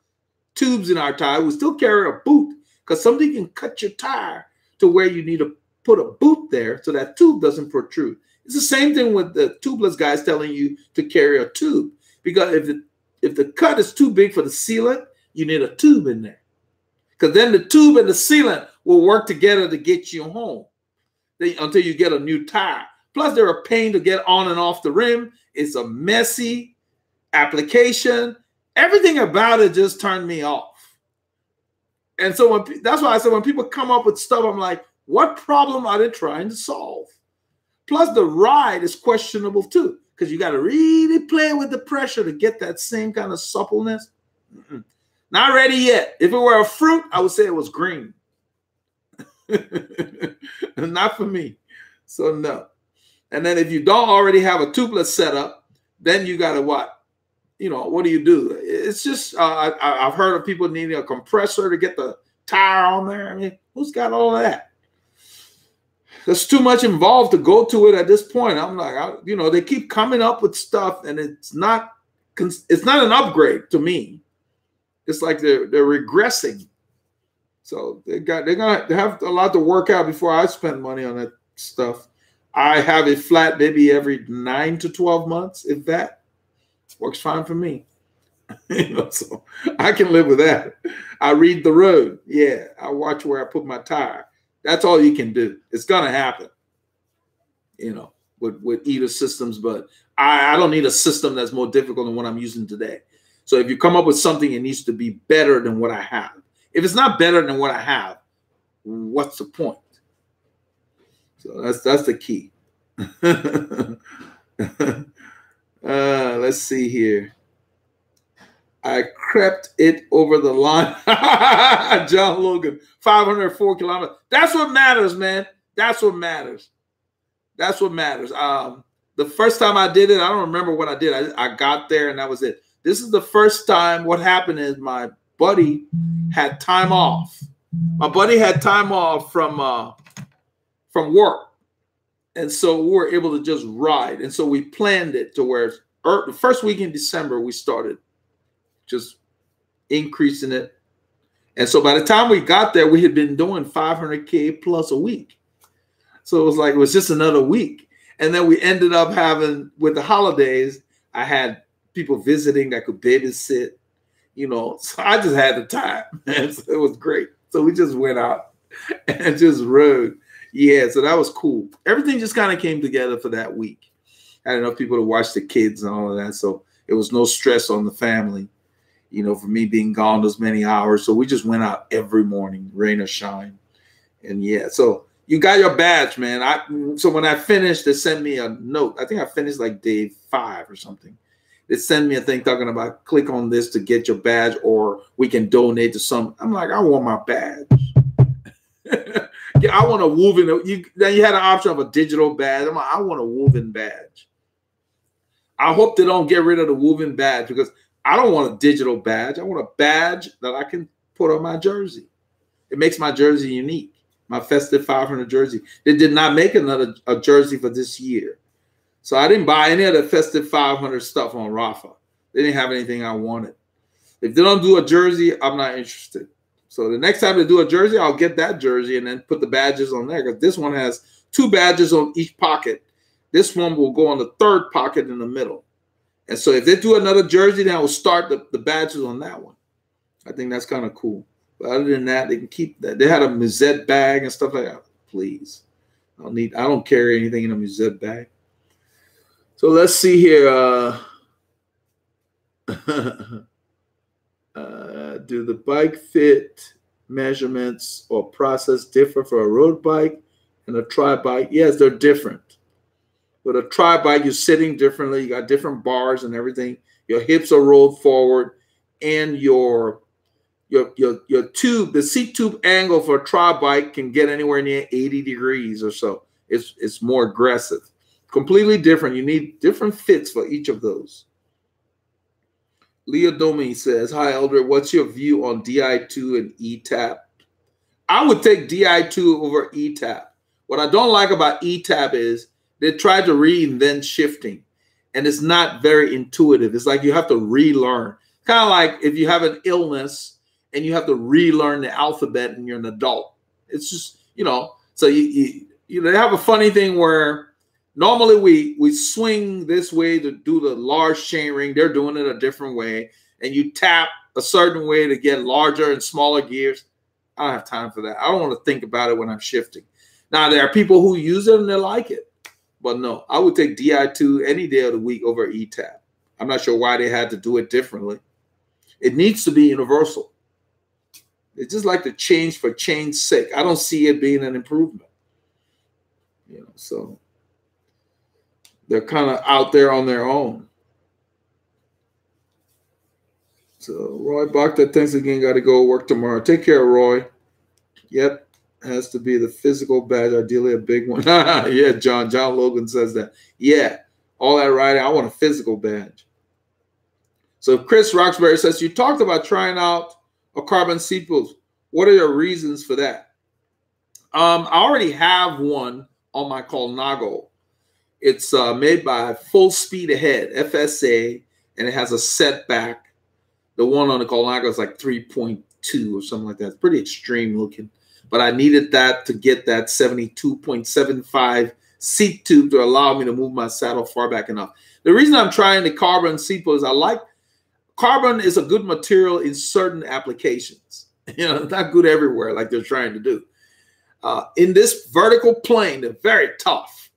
A: tubes in our tire. We still carry a boot because somebody can cut your tire to where you need to put a boot there so that tube doesn't protrude. It's the same thing with the tubeless guys telling you to carry a tube because if the cut is too big for the sealant, you need a tube in there because then the tube and the sealant will work together to get you home until you get a new tire. Plus, they're a pain to get on and off the rim. It's a messy application. Everything about it just turned me off. And so that's why I said when people come up with stuff, I'm like, what problem are they trying to solve? Plus, the ride is questionable too, because you got to really play with the pressure to get that same kind of suppleness. Not ready yet. If it were a fruit, I would say it was green. Not for me. So no. And then if you don't already have a tubeless setup, then you got to what? You know, what do you do? It's just, I've heard of people needing a compressor to get the tire on there. I mean, who's got all of that? There's too much involved to go to it at this point. I'm like, they keep coming up with stuff, and it's not an upgrade to me. It's like they're regressing. So they're gonna have a lot to work out before I spend money on that stuff. I have it flat maybe every 9 to 12 months, if that. Works fine for me. So I can live with that. I read the road. Yeah, I watch where I put my tire. That's all you can do. It's gonna happen, with either systems, but I don't need a system that's more difficult than what I'm using today. So if you come up with something, it needs to be better than what I have. If it's not better than what I have, what's the point? So that's the key. Let's see here. I crept it over the line. John Logan, 504 kilometers. That's what matters, man. That's what matters. That's what matters. The first time I did it, I don't remember what I did. I got there and that was it. This is the first time. What happened is my buddy had time off. My buddy had time off from work. And so we were able to just ride. And so we planned it to where the first week in December, we started just increasing it. And so by the time we got there, we had been doing 500K plus a week. So it was just another week. And then we ended up having, with the holidays, I had people visiting that could babysit, so I just had the time. And so it was great. So we just went out and just rode. Yeah, so that was cool. Everything just kind of came together for that week. I had enough people to watch the kids and all of that. So it was no stress on the family, for me being gone those many hours. So we just went out every morning, rain or shine. And yeah, so you got your badge, man. So when I finished, they sent me a note. I think I finished like day 5 or something. They send me a thing talking about click on this to get your badge, or we can donate to some. I'm like, I want my badge. Yeah, I want a woven. Then you had an option of a digital badge. I'm like, I want a woven badge. I hope they don't get rid of the woven badge, because I don't want a digital badge. I want a badge that I can put on my jersey. It makes my jersey unique. My Festive 500 jersey. They did not make a jersey for this year. So I didn't buy any of the Festive 500 stuff on Rafa. They didn't have anything I wanted. If they don't do a jersey, I'm not interested. So the next time they do a jersey, I'll get that jersey and then put the badges on there, because this one has 2 badges on each pocket. This one will go on the 3rd pocket in the middle. And so if they do another jersey, then I will start the badges on that one. I think that's kind of cool. But other than that, they can keep that. They had a Musette bag and stuff like that. Please. I don't carry anything in a Musette bag. So let's see here. Do the bike fit measurements or process differ for a road bike and a tri bike? Yes, they're different. With a tri bike, you're sitting differently. You got different bars and everything. Your hips are rolled forward, and your tube, the seat tube angle for a tri bike can get anywhere near 80 degrees or so. It's more aggressive. Completely different. You need different fits for each of those. Leah Domi says, hi, Elder, what's your view on DI2 and ETAP? I would take DI2 over ETAP. What I don't like about ETAP is they tried to reinvent shifting, and it's not very intuitive. It's like you have to relearn. Kind of like if you have an illness and you have to relearn the alphabet and you're an adult. It's just, so they have a funny thing where normally we swing this way to do the large chain ring. They're doing it a different way. And you tap a certain way to get larger and smaller gears. I don't have time for that. I don't want to think about it when I'm shifting. Now, there are people who use it and they like it. But no, I would take DI2 any day of the week over ETAP. I'm not sure why they had to do it differently. It needs to be universal. It's just like the change for change's sake. I don't see it being an improvement. So they're kind of out there on their own. So Roy Bakhta, thanks again. Got to go work tomorrow. Take care, Roy. Yep. Has to be the physical badge, ideally a big one. Yeah, John Logan says that. Yeah, all that riding. I want a physical badge. So Chris Roxbury says, you talked about trying out a carbon seat post. What are your reasons for that? I already have one on my Colnago. It's made by Full Speed Ahead, FSA, and it has a setback. The one on the Colnago is like 3.2 or something like that. It's pretty extreme looking. But I needed that to get that 72.75 seat tube to allow me to move my saddle far back enough. The reason I'm trying the carbon seat post is carbon is a good material in certain applications. It's not good everywhere like they're trying to do. In this vertical plane, they're very tough.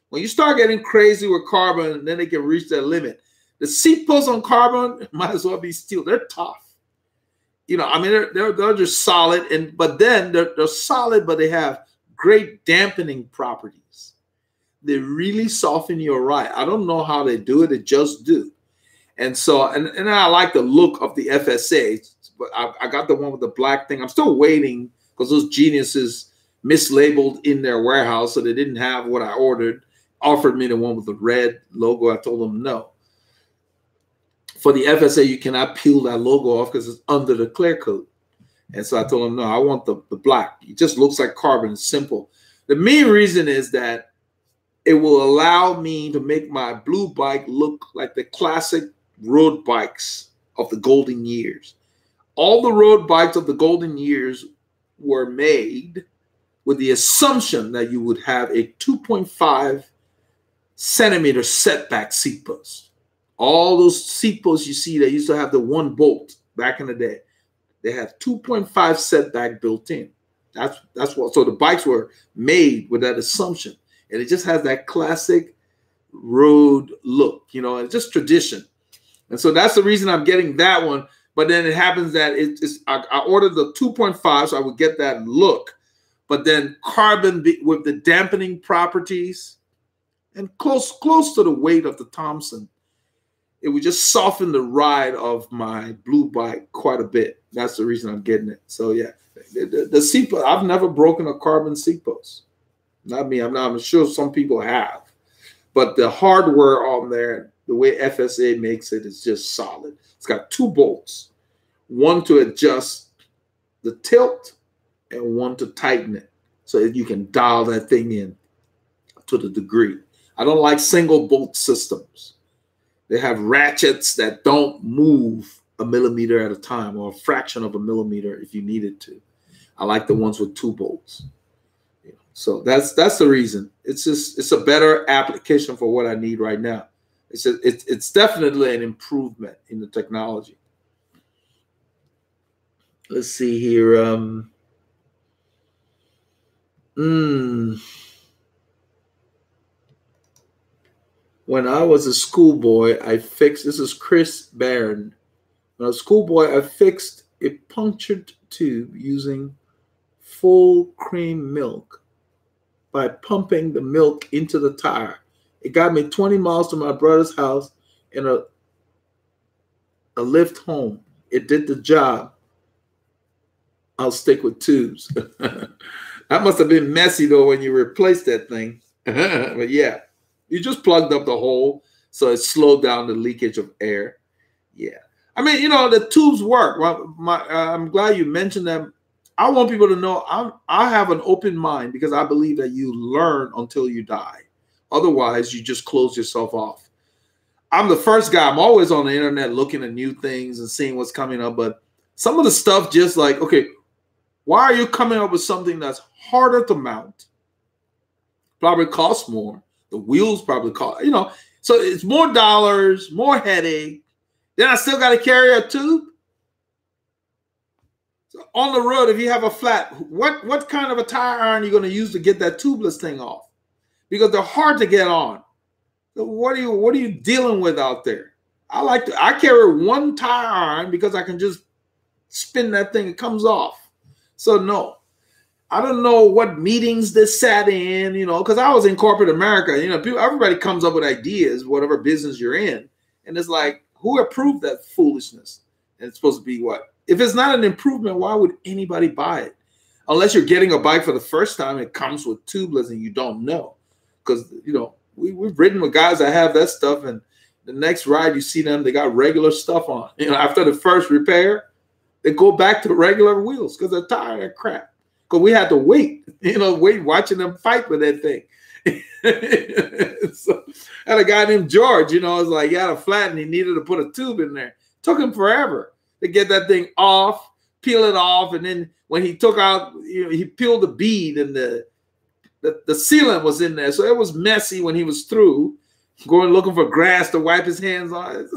A: When you start getting crazy with carbon, then they can reach their limit. The seat posts on carbon might as well be steel. They're tough. They're just solid, but then they're solid, but they have great dampening properties. They really soften your ride. I don't know how they do it. They just do. And so, and I like the look of the FSA, but I got the one with the black thing. I'm still waiting because those geniuses mislabeled in their warehouse, so they didn't have what I ordered. Offered me the one with the red logo. I told them no. For the FSA, you cannot peel that logo off because it's under the clear coat. And so I told them, no, I want the black. It just looks like carbon. It's simple. The main reason is that it will allow me to make my blue bike look like the classic road bikes of the golden years. All the road bikes of the golden years were made with the assumption that you would have a 2.5 centimeter setback seat post. All those seat posts you see, they used to have the one bolt back in the day. They have 2.5 setback built in. That's what. So the bikes were made with that assumption, and it just has that classic road look. It's just tradition. And so that's the reason I'm getting that one. But then it happens that I ordered the 2.5, so I would get that look. But then carbon with the dampening properties and close to the weight of the Thompson. it would just soften the ride of my blue bike quite a bit. That's the reason I'm getting it. So yeah, the seat post, I've never broken a carbon seat post. Not me. I'm sure some people have, but the hardware on there, the way FSA makes it, is just solid. It's got 2 bolts, one to adjust the tilt and one to tighten it, so that you can dial that thing in to the degree. I don't like single bolt systems. They have ratchets that don't move a millimeter at a time, or a fraction of a millimeter if you needed to. I like the ones with 2 bolts. So that's the reason. It's a better application for what I need right now. It's definitely an improvement in the technology. Let's see here. When I was a schoolboy, this is Chris Barron. When I was a schoolboy, I fixed a punctured tube using full cream milk by pumping the milk into the tire. It got me 20 miles to my brother's house and a lift home. It did the job. I'll stick with tubes. That must have been messy though when you replaced that thing. But yeah, you just plugged up the hole, so it slowed down the leakage of air. Yeah. I mean, the tubes work. I'm glad you mentioned them. I want people to know I have an open mind, because I believe that you learn until you die. Otherwise, you just close yourself off. I'm the first guy. I'm always on the internet looking at new things and seeing what's coming up. But some of the stuff, just like, okay, why are you coming up with something that's harder to mount? Probably costs more. The wheels probably cost, so it's more dollars, more headache. Then I still got to carry a tube. So on the road, if you have a flat, what kind of a tire iron are you going to use to get that tubeless thing off? Because they're hard to get on. So what are you dealing with out there? I carry one tire iron because I can just spin that thing, it comes off. So no, I don't know what meetings they sat in, because I was in corporate America. Everybody comes up with ideas, whatever business you're in, and it's like, who approved that foolishness? And it's supposed to be what? If it's not an improvement, why would anybody buy it? Unless you're getting a bike for the first time, it comes with tubeless and you don't know. Because, we've ridden with guys that have that stuff, and the next ride you see them, they got regular stuff on. After the first repair, they go back to regular wheels because they're tired of crap. Because we had to wait, watching them fight with that thing. So, I had a guy named George, was like, he had a flat and he needed to put a tube in there. Took him forever to get that thing off, peel it off, and then when he took out, he peeled the bead, and the sealant was in there, so it was messy when he was through. Going looking for grass to wipe his hands on.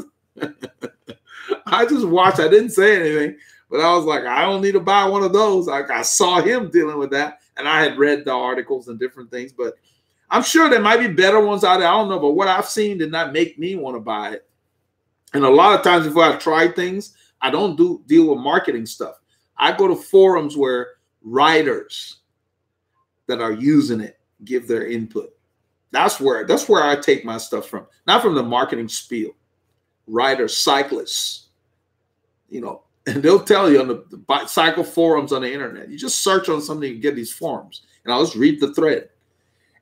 A: I just watched. I didn't say anything, but I was like, I don't need to buy one of those. Like, I saw him dealing with that, and I had read the articles and different things, but I'm sure there might be better ones out there. I don't know, but what I've seen did not make me want to buy it. And a lot of times before I try things, I don't deal with marketing stuff. I go to forums where riders that are using it give their input. That's where I take my stuff from, not from the marketing spiel. Riders, cyclists, and they'll tell you on the cycle forums on the internet. You just search on something and get these forums, and I'll just read the thread,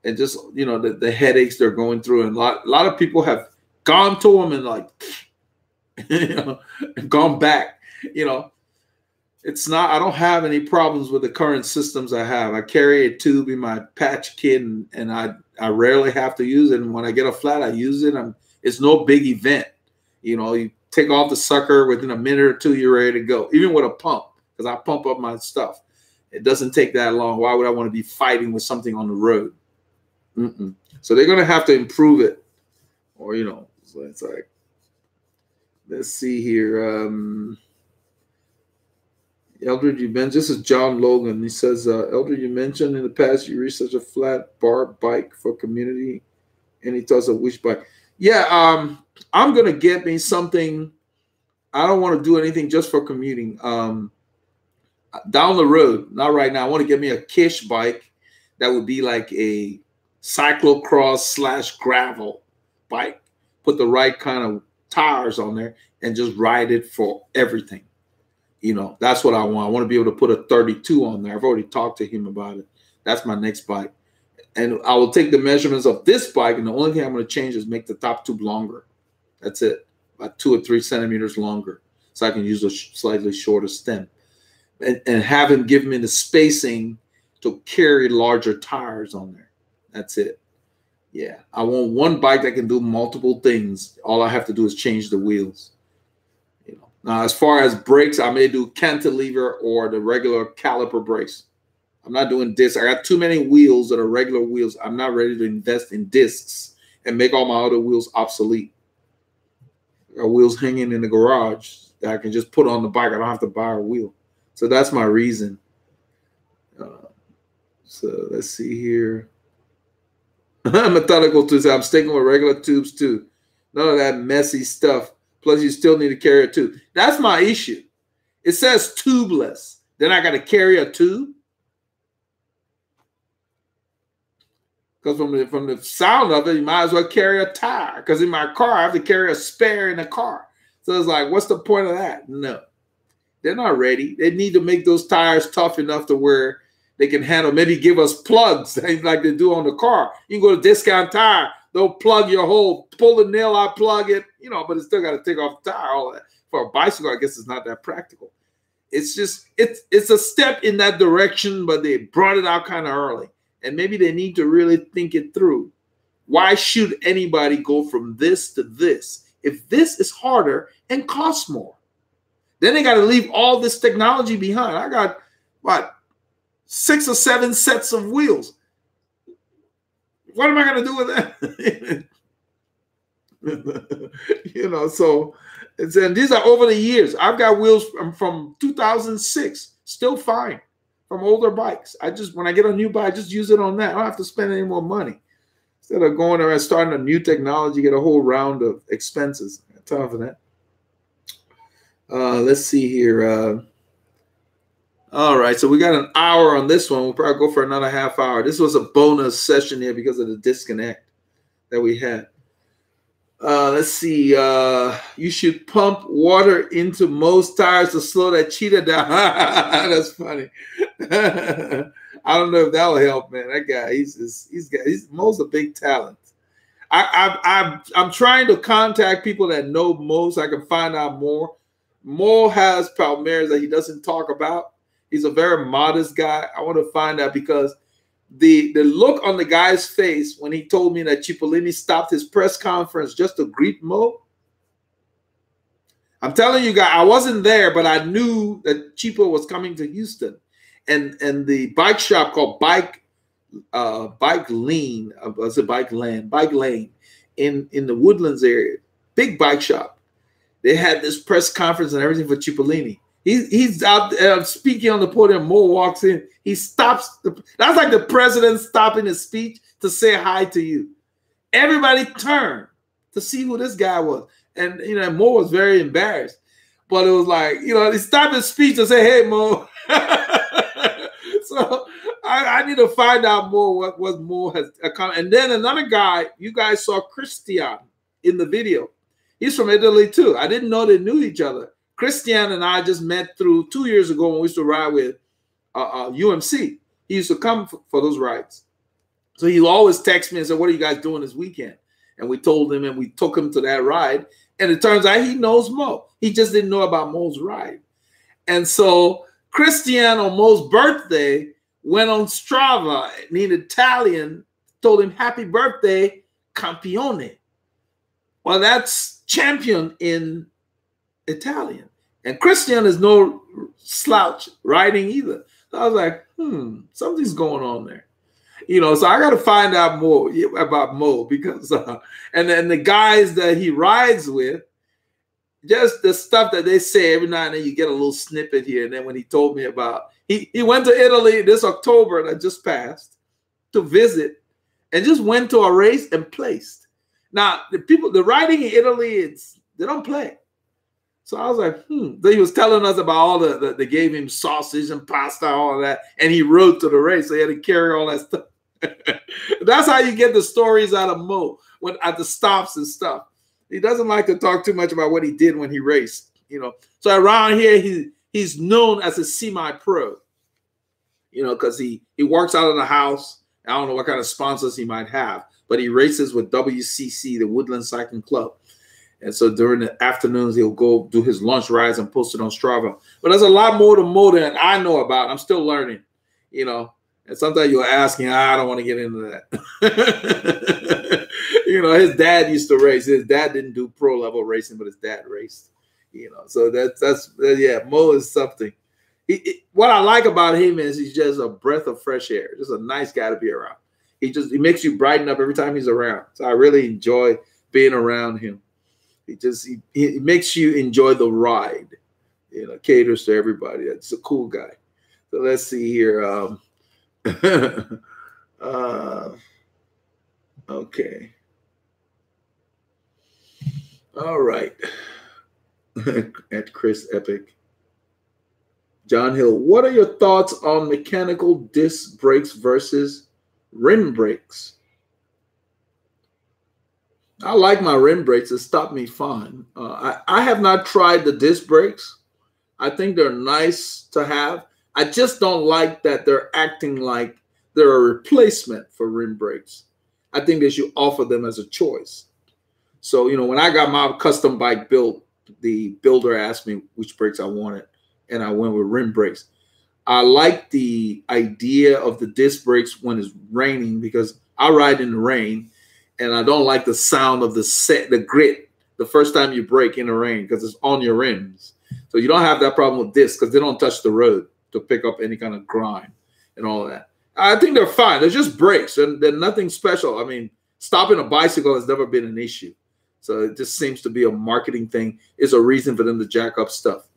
A: and just the headaches they're going through. And a lot of people have gone to them and like, and gone back. It's not, I don't have any problems with the current systems I have. I carry a tube in my patch kit, and I rarely have to use it. And when I get a flat, I use it. It's no big event. You take off the sucker within a minute or two, you're ready to go. Even with a pump, because I pump up my stuff. It doesn't take that long. Why would I want to be fighting with something on the road? So they're going to have to improve it. Or, so it's like, let's see here. Eldred, you mentioned, this is John Logan. He says, Eldred, you mentioned in the past you researched a flat bar bike for community. Any thoughts of which bike? Yeah, I'm going to get me something. I don't want to do anything just for commuting. Down the road, not right now. I want to get me a Kish bike that would be like a cyclocross / gravel bike. Put the right kind of tires on there and just ride it for everything. You know, that's what I want. I want to be able to put a 32 on there. I've already talked to him about it. That's my next bike. And I will take the measurements of this bike, and the only thing I'm going to change is make the top tube longer. That's it, about 2 or 3 centimeters longer, so I can use a slightly shorter stem. And have him give me the spacing to carry larger tires on there. That's it. Yeah, I want one bike that can do multiple things. All I have to do is change the wheels. You know. Now, as far as brakes, I may do cantilever or the regular caliper brakes. I'm not doing discs. I got too many wheels that are regular wheels. I'm not ready to invest in discs and make all my other wheels obsolete. I got wheels hanging in the garage that I can just put on the bike. I don't have to buy a wheel. So that's my reason. So let's see here. Methodical tubes. I'm sticking with regular tubes too. None of that messy stuff. Plus, you still need to carry a tube. That's my issue. It says tubeless. Then I got to carry a tube. Because from the sound of it, you might as well carry a tire. Because in my car, I have to carry a spare in the car. So it's like, what's the point of that? No. They're not ready. They need to make those tires tough enough to where they can handle, maybe give us plugs like they do on the car. You can go to Discount Tire. They'll plug your hole, pull the nail out, plug it, you know, but it's still got to take off the tire. All that. For a bicycle, I guess it's not that practical. It's just, it's a step in that direction, but they brought it out kind of early. And maybe they need to really think it through. Why should anybody go from this to this if this is harder and costs more? Then they got to leave all this technology behind. I got, what, 6 or 7 sets of wheels. What am I going to do with that? You know, so and these are over the years. I've got wheels from 2006, still fine, from older bikes. When I get a new bike, I just use it on that. I don't have to spend any more money. Instead of going around starting a new technology, get a whole round of expenses. I got time for that. Let's see here. All right, so we got an hour on this one. We'll probably go for another half hour. This was a bonus session here because of the disconnect that we had. Let's see. You should pump water into most tires to slow that cheetah down. That's funny. I don't know if that'll help, man. That guy, Mo's a big talent. I'm trying to contact people that know Mo so I can find out more. Mo has Palmares that he doesn't talk about. He's a very modest guy. I want to find out because the look on the guy's face when he told me that Cipollini stopped his press conference just to greet Mo. I'm telling you guys, I wasn't there, but I knew that Cipo was coming to Houston. And the bike shop called Bike Lane in the Woodlands area, big bike shop. They had this press conference and everything for Cipollini. He's out there speaking on the podium. Mo walks in. He stops. That's like the president stopping his speech to say hi to you. Everybody turned to see who this guy was. And, you know, Mo was very embarrassed. But it was like, you know, he stopped his speech to say, hey, Mo. So I need to find out more what Mo has accomplished. And then another guy, you guys saw Christian in the video. He's from Italy, too. I didn't know they knew each other. Christian and I just met through 2 years ago when we used to ride with UMC. He used to come for those rides. So he always text me and said, what are you guys doing this weekend? And we told him and we took him to that ride. And it turns out he knows Mo. He just didn't know about Mo's ride. And so Christian on Mo's birthday went on Strava and in Italian told him, happy birthday, campione. Well, that's champion in Italian. And Christian is no slouch riding either. So I was like, something's going on there. You know, so I got to find out more about Mo because, and then the guys that he rides with, just the stuff that they say every now and then you get a little snippet here. And then when he told me about, he went to Italy this October that just passed to visit and just went to a race and placed. Now, the riding in Italy, they don't play. So I was like, Then he was telling us about all they gave him sausage and pasta, all of that. And he rode to the race. So he had to carry all that stuff. That's how you get the stories out of Mo at the stops and stuff. He doesn't like to talk too much about what he did when he raced, you know. So around here, he's known as a semi-pro, you know, because he works out of the house. I don't know what kind of sponsors he might have, but he races with WCC, the Woodland Cycling Club. And so during the afternoons, he'll go do his lunch rides and post it on Strava. But there's a lot more to motor than I know about. I'm still learning, you know. And sometimes you'll ask me, I don't want to get into that. You know, his dad used to race. His dad didn't do pro level racing, but his dad raced. You know, so that's yeah, Mo is something. What I like about him is he's just a breath of fresh air. Just a nice guy to be around. He makes you brighten up every time he's around. So I really enjoy being around him. He makes you enjoy the ride. You know, caters to everybody. That's a cool guy. So let's see here. Okay. All right. At Chris Epic. John Hill, what are your thoughts on mechanical disc brakes versus rim brakes? I like my rim brakes. It stopped me fine. I have not tried the disc brakes. I think they're nice to have. I just don't like that they're acting like they're a replacement for rim brakes. I think they should offer them as a choice. So, you know, when I got my custom bike built, the builder asked me which brakes I wanted, and I went with rim brakes. I like the idea of the disc brakes when it's raining because I ride in the rain, and I don't like the sound of the grit the first time you brake in the rain because it's on your rims. So you don't have that problem with discs because they don't touch the road to pick up any kind of grime and all that. I think they're fine. They're just brakes, and they're nothing special. I mean, stopping a bicycle has never been an issue. So it just seems to be a marketing thing. It's a reason for them to jack up stuff.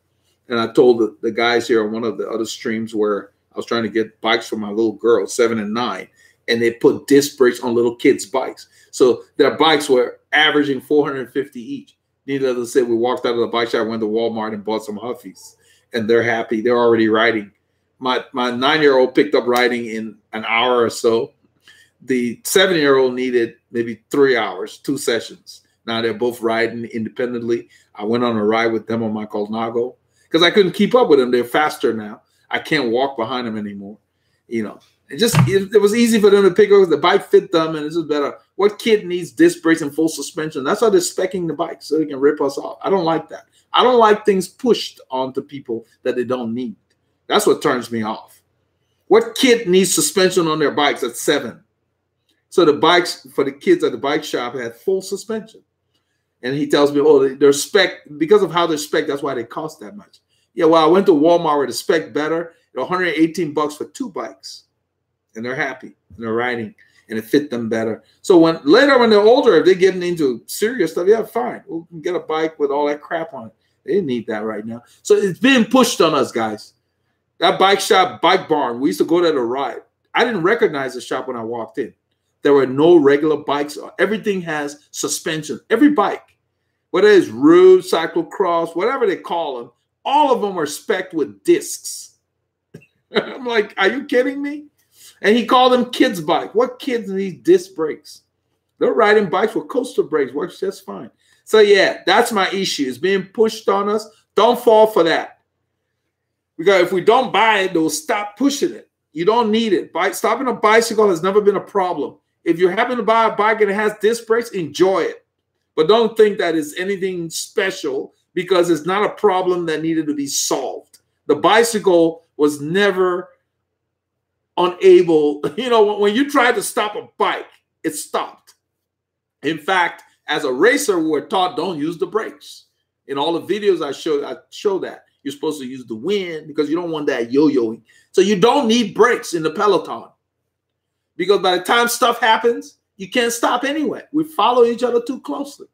A: And I told the guys here on one of the other streams where I was trying to get bikes for my little girl, 7 and 9, and they put disc brakes on little kids' bikes. So their bikes were averaging $450 each. Needless to say, we walked out of the bike shop, went to Walmart and bought some Huffies, and they're happy. They're already riding. My 9-year-old picked up riding in an hour or so. The 7-year-old needed maybe 3 hours, 2 sessions. Now they're both riding independently. I went on a ride with them on my Colnago because I couldn't keep up with them. They're faster now. I can't walk behind them anymore. You know, it was easy for them to pick up. The bike fit them, and this is better. What kid needs disc brakes and full suspension? That's why they're speccing the bike so they can rip us off. I don't like that. I don't like things pushed onto people that they don't need. That's what turns me off. What kid needs suspension on their bikes at 7? So the bikes for the kids at the bike shop had full suspension. And he tells me, oh, they're spec because of how they're spec. That's why they cost that much. Yeah, well, I went to Walmart where the spec better. $118 for 2 bikes, and they're happy. And they're riding, and it fit them better. So when they're older, if they're getting into serious stuff, yeah, fine. We can get a bike with all that crap on it. They didn't need that right now. So it's being pushed on us, guys. That bike shop, Bike Barn, we used to go there to ride. I didn't recognize the shop when I walked in. There were no regular bikes. Everything has suspension. Every bike, whether it's road, cyclocross, whatever they call them, all of them are specced with discs. I'm like, are you kidding me? And he called them kids' bike. What kids need disc brakes? They're riding bikes with coaster brakes. Works just fine. So, yeah, that's my issue. It's being pushed on us. Don't fall for that. Because if we don't buy it, they'll stop pushing it. You don't need it. Stopping a bicycle has never been a problem. If you happen to buy a bike and it has disc brakes, enjoy it. But don't think that it's anything special because it's not a problem that needed to be solved. The bicycle was never unable. You know, when you try to stop a bike, it stopped. In fact, as a racer, we're taught don't use the brakes. In all the videos I show that. You're supposed to use the wind because you don't want that yo-yoing. So you don't need brakes in the peloton. Because by the time stuff happens, you can't stop anyway. We follow each other too closely.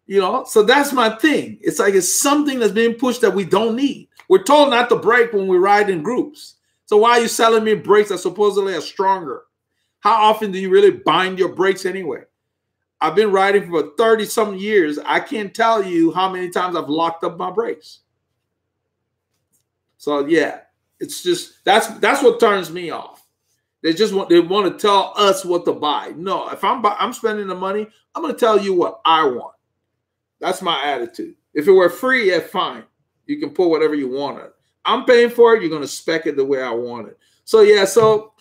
A: You know, so that's my thing. It's like it's something that's being pushed that we don't need. We're told not to brake when we ride in groups. So why are you selling me brakes that supposedly are stronger? How often do you really bind your brakes anyway? I've been riding for 30-some years. I can't tell you how many times I've locked up my brakes. So yeah, it's just that's what turns me off. They want to tell us what to buy. No, if I'm spending the money, I'm going to tell you what I want. That's my attitude. If it were free, yeah, fine. You can put whatever you want on it. I'm paying for it. You're going to spec it the way I want it. So, yeah, so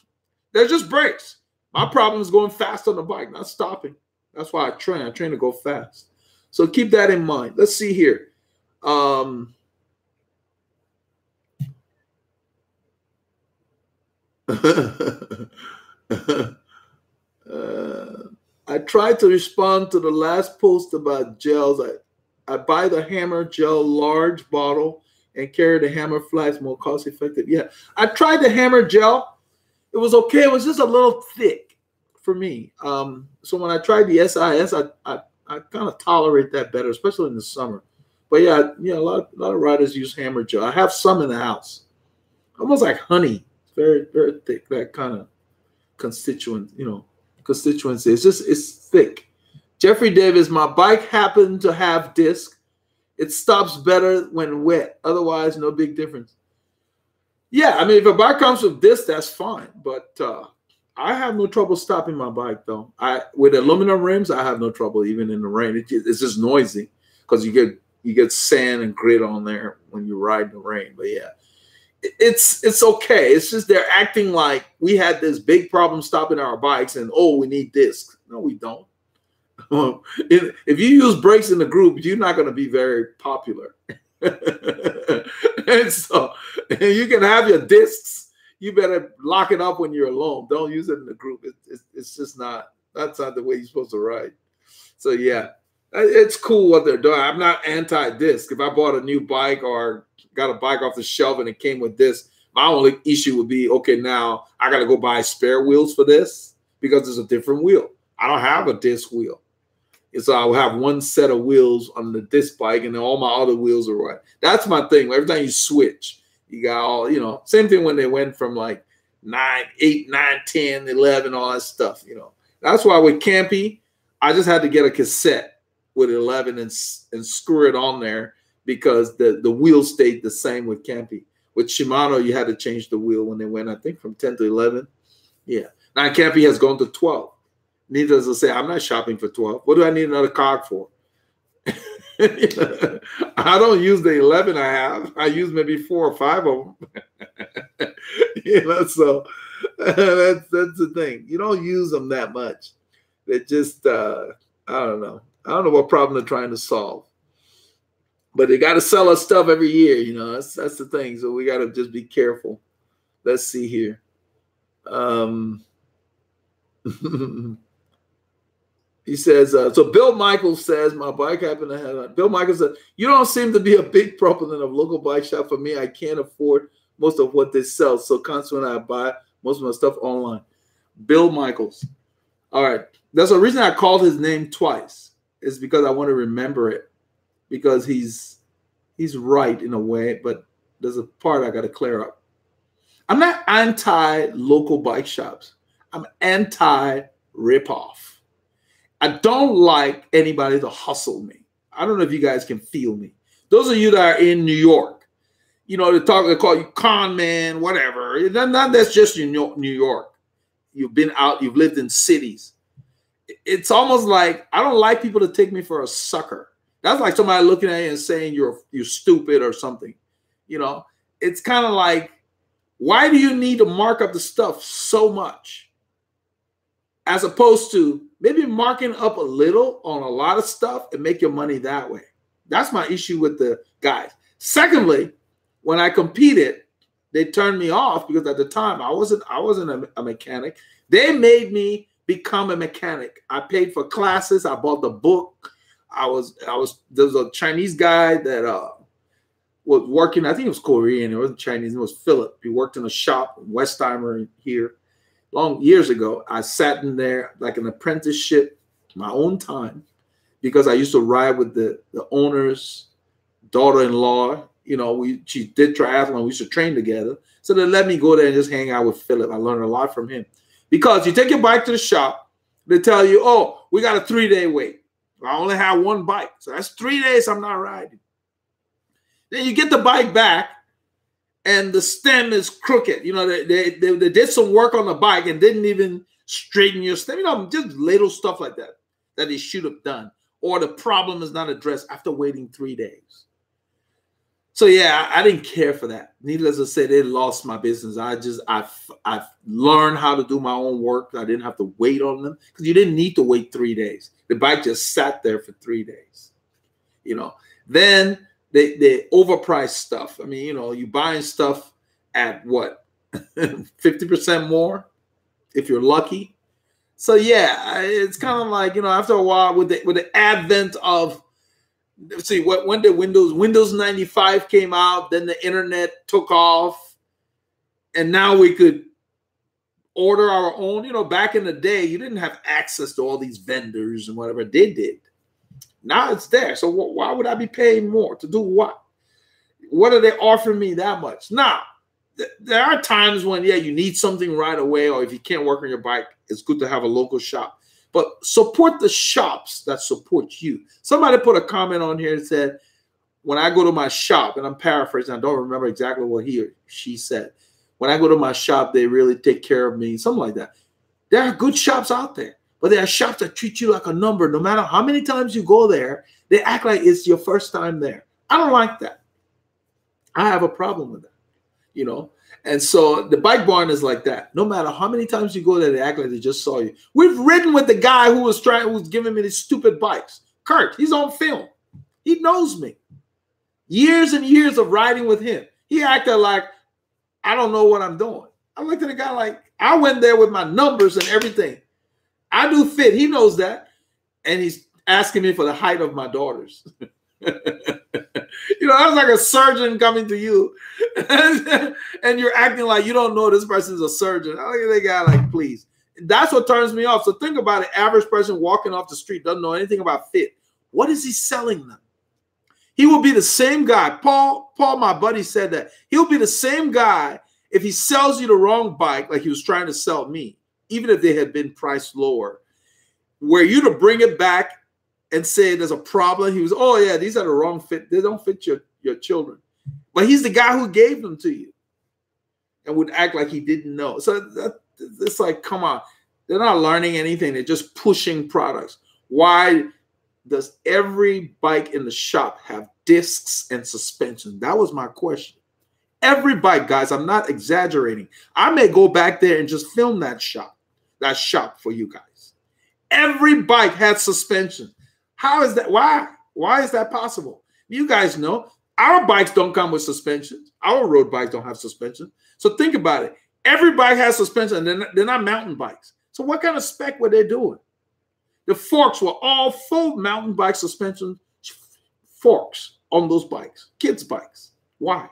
A: they're just brakes. My problem is going fast on the bike, not stopping. That's why I train. I train to go fast. So keep that in mind. Let's see here. I tried to respond to the last post about gels. I buy the Hammer Gel large bottle and carry the Hammer Flask, more cost effective. Yeah, I tried the Hammer Gel. It was okay. It was just a little thick for me. So when I tried the SIS, I kind of tolerate that better, especially in the summer. But yeah, a lot of riders use Hammer Gel. I have some in the house, almost like honey. It's very, very thick. That kind of constituency. It's thick. Jeffrey Davis, my bike happened to have disc. It stops better when wet. Otherwise, no big difference. Yeah, I mean, if a bike comes with disc, that's fine. But I have no trouble stopping my bike, though. With aluminum rims, I have no trouble even in the rain. It's just noisy because you get sand and grit on there when you ride in the rain. But yeah, it's okay. It's just they're acting like we had this big problem stopping our bikes and, oh, we need discs. No, we don't. If you use brakes in the group, you're not going to be very popular. And so you can have your discs. You better lock it up when you're alone. Don't use it in the group. It's just that's not the way you're supposed to ride. So yeah, it's cool what they're doing. I'm not anti-disc. If I bought a new bike or got a bike off the shelf and it came with disc, my only issue would be, okay, now I got to go buy spare wheels for this because it's a different wheel. I don't have a disc wheel. So I will have one set of wheels on the disc bike and then all my other wheels are right. That's my thing. Every time you switch, you got all, same thing when they went from like 9, 8, 9, 10, 11, all that stuff, That's why with Campy, I just had to get a cassette with 11 and screw it on there because the wheel stayed the same with Campy. With Shimano, you had to change the wheel when they went, I think, from 10 to 11. Yeah. Now Campy has gone to 12. Needless to say, I'm not shopping for 12. What do I need another cog for? I don't use the 11 I have. I use maybe 4 or 5 of them. So that's the thing. You don't use them that much. They just, I don't know. I don't know what problem they're trying to solve. But they got to sell us stuff every year. That's the thing. So we got to just be careful. Let's see here. He says, so Bill Michaels says, my bike happened to have, Bill Michaels said, you don't seem to be a big proponent of local bike shop. For me, I can't afford most of what they sell. So consequently, I buy most of my stuff online. Bill Michaels. All right. That's the reason I called his name twice. Is because I want to remember it. Because he's right in a way, but there's a part I got to clear up. I'm not anti-local bike shops. I'm anti-ripoff. I don't like anybody to hustle me. I don't know if you guys can feel me. Those of you that are in New York, they call you con man, whatever. That's just New York. You've been out, you've lived in cities. It's almost like I don't like people to take me for a sucker. That's like somebody looking at you and saying you're stupid or something. It's kind of like, why do you need to mark up the stuff so much? As opposed to maybe marking up a little on a lot of stuff and make your money that way. That's my issue with the guys. Secondly, when I competed, they turned me off because at the time I wasn't a mechanic. They made me become a mechanic. I paid for classes. I bought the book. There was a Chinese guy that was working. I think it was Korean. It wasn't Chinese. It was Philip. He worked in a shop in Westheimer here. Long years ago, I sat in there like an apprenticeship, my own time, because I used to ride with the owner's daughter-in-law. She did triathlon. We used to train together. So they let me go there and just hang out with Philip. I learned a lot from him. Because you take your bike to the shop, they tell you, oh, we got a 3-day wait. I only have one bike. So that's 3 days I'm not riding. Then you get the bike back. And the stem is crooked. They did some work on the bike and didn't even straighten your stem. Just little stuff like that they should have done. or the problem is not addressed after waiting 3 days. So yeah, I didn't care for that. Needless to say, it lost my business. I've learned how to do my own work. I didn't have to wait on them because you didn't need to wait 3 days. The bike just sat there for 3 days. You know, then they overpriced stuff. I mean, you know, you buying stuff at what, 50% more if you're lucky. So yeah, it's kind of like, you know, after a while with the advent of, let's see, when did Windows 95 came out, then the internet took off, and now we could order our own. You know, back in the day, you didn't have access to all these vendors and whatever they did. Now it's there. So why would I be paying more to do what? What are they offering me that much? Now, there are times when, yeah, you need something right away, or if you can't work on your bike, it's good to have a local shop. But support the shops that support you. Somebody put a comment on here and said, when I go to my shop, and I'm paraphrasing, I don't remember exactly what he or she said. When I go to my shop, they really take care of me, something like that. There are good shops out there, but there are shops that treat you like a number. No matter how many times you go there, they act like it's your first time there. I don't like that. I have a problem with that, you know. And so the Bike Barn is like that. No matter how many times you go there, they act like they just saw you. We've ridden with the guy who was giving me these stupid bikes. Kurt, he's on film. He knows me. Years and years of riding with him. He acted like I don't know what I'm doing. I looked at the guy like, I went there with my numbers and everything. I do fit. He knows that. And he's asking me for the height of my daughters. You know, I was like a surgeon coming to you. And you're acting like you don't know this person's a surgeon. I look at the guy like, please. That's what turns me off. So think about it. Average person walking off the street doesn't know anything about fit. What is he selling them? He will be the same guy. Paul, my buddy, said that. He'll be the same guy if he sells you the wrong bike like he was trying to sell me, even if they had been priced lower. Were you to bring it back and say there's a problem, he was, oh, yeah, these are the wrong fit. They don't fit your children. But he's the guy who gave them to you and would act like he didn't know. So it's like, come on. They're not learning anything. They're just pushing products. Why does every bike in the shop have discs and suspension? That was my question. Every bike, guys, I'm not exaggerating. I may go back there and just film that shop for you guys. Every bike has suspension. How is that? Why? Why is that possible? You guys know our bikes don't come with suspensions. Our road bikes don't have suspension. So think about it. Every bike has suspension, and they're not mountain bikes. So what kind of spec were they doing? The forks were all full mountain bike suspension forks on those bikes, kids' bikes. Why?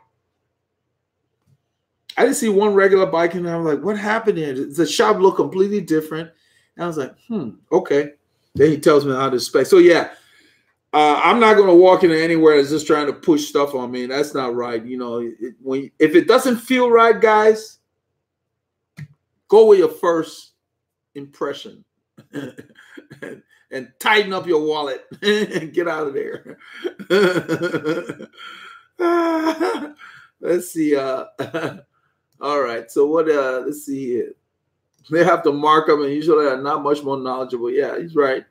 A: I didn't see one regular bike, and I was like, what happened here? The shop looked completely different. And I was like, okay. Then he tells me how to spec. So, yeah, I'm not going to walk into anywhere that's just trying to push stuff on me. That's not right. You know, if it doesn't feel right, guys, go with your first impression and tighten up your wallet and get out of there. Let's see. All right. So what? Let's see here. They have to mark them, and usually are not much more knowledgeable. Yeah, he's right.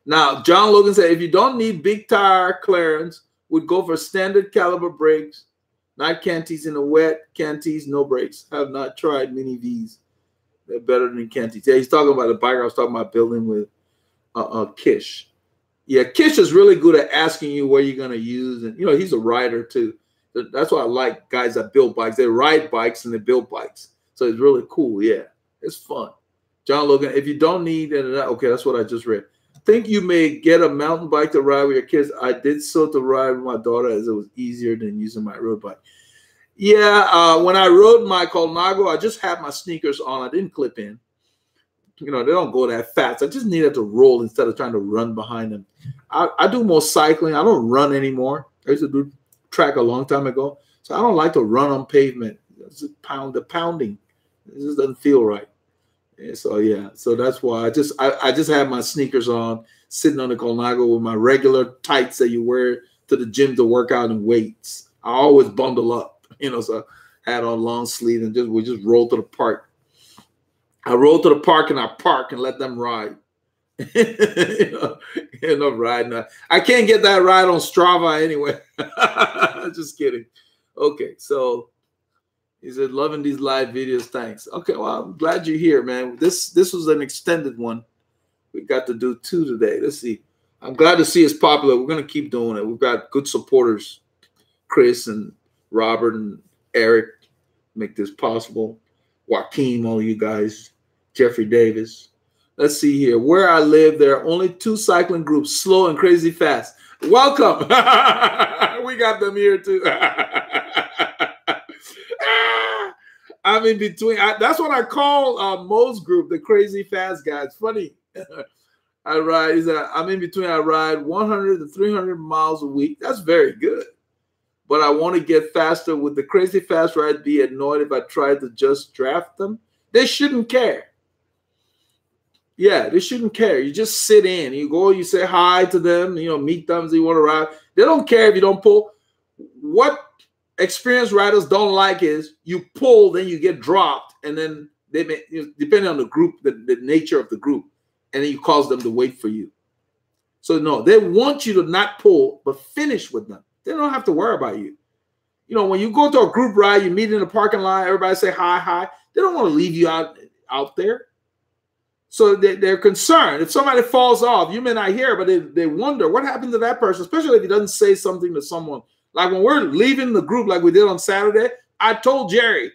A: Now, John Logan said, if you don't need big tire clearance, would go for standard caliber brakes, not Canties in the wet. Canties, no brakes. Have not tried mini V's. They're better than Canties. Yeah, he's talking about the bike I was talking about building with Kish. Yeah, Kish is really good at asking you what you're going to use. And, you know, he's a rider, too. That's why I like guys that build bikes. They ride bikes and they build bikes. So it's really cool. Yeah. It's fun. John Logan, if you don't need it, okay, that's what I just read. Think you may get a mountain bike to ride with your kids. I did so to ride with my daughter as it was easier than using my road bike. Yeah, when I rode my Colnago, I just had my sneakers on. I didn't clip in. You know, they don't go that fast. I just needed to roll instead of trying to run behind them. I do more cycling. I don't run anymore. I used to do track a long time ago. So I don't like to run on pavement. It's just the pounding. It just doesn't feel right. So yeah, so that's why I just had my sneakers on, sitting on the Colnago with my regular tights that you wear to the gym to work out in weights. I always bundle up, you know, so I had on long sleeves and we just roll to the park. I roll to the park and I park and let them ride. End up riding. I can't get that ride on Strava anyway. Just kidding. Okay, so he said, loving these live videos. Thanks. Okay, well, I'm glad you're here, man. This was an extended one. We got to do 2 today. Let's see. I'm glad to see it's popular. We're going to keep doing it. We've got good supporters, Chris and Robert and Eric, make this possible. Joaquin, all you guys, Jeffrey Davis. Let's see here. Where I live, there are only 2 cycling groups, Slow and Crazy Fast. Welcome. We got them here too. I'm in between. That's what I call Mo's group, the Crazy Fast guys. Funny. I ride. I'm in between. I ride 100 to 300 miles a week. That's very good. But I want to get faster. With the Crazy Fast ride, be annoyed if I tried to just draft them? They shouldn't care. Yeah, they shouldn't care. You just sit in. You go, you say hi to them, meet them as you want to ride. They don't care if you don't pull. What experienced riders don't like is you pull, then you get dropped, and then they may, depending on the group, the nature of the group, and then you cause them to wait for you. So no, they want you to not pull, but finish with them. They don't have to worry about you. When you go to a group ride, you meet in the parking lot, everybody say hi. They don't want to leave you out there. So they're concerned. If somebody falls off, you may not hear, but they wonder what happened to that person, especially if he doesn't say something to someone. Like when we're leaving the group like we did on Saturday, I told Jerry,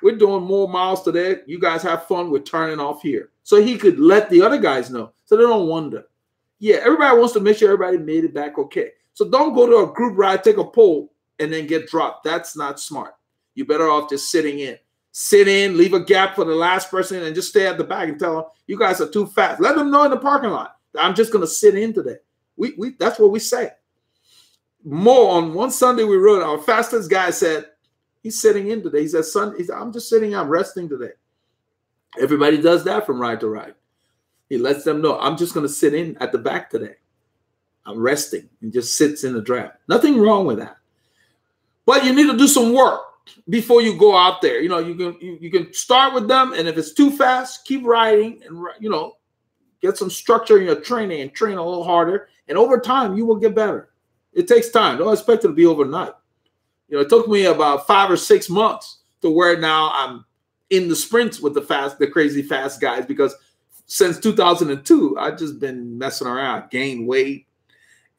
A: we're doing more miles today. You guys have fun. We're turning off here. So he could let the other guys know so they don't wonder. Yeah, everybody wants to make sure everybody made it back okay. So don't go to a group ride, take a pull, and then get dropped. That's not smart. You're better off just sitting in. Sit in, leave a gap for the last person, and just stay at the back and tell them, you guys are too fast. Let them know in the parking lot. I'm just going to sit in today. That's what we say. More on one Sunday we rode, our fastest guy said, he's sitting in today. He said, I'm just sitting, I'm resting today. Everybody does that from ride to ride. He lets them know, I'm just going to sit in at the back today. I'm resting, and just sits in the draft. Nothing wrong with that. But you need to do some work before you go out there. You can start with them, and if it's too fast, keep riding and get some structure in your training and train a little harder. And over time, you will get better. It takes time. Don't expect it to be overnight. It took me about 5 or 6 months to where now I'm in the sprints with the crazy fast guys, because since 2002, I've just been messing around, gained weight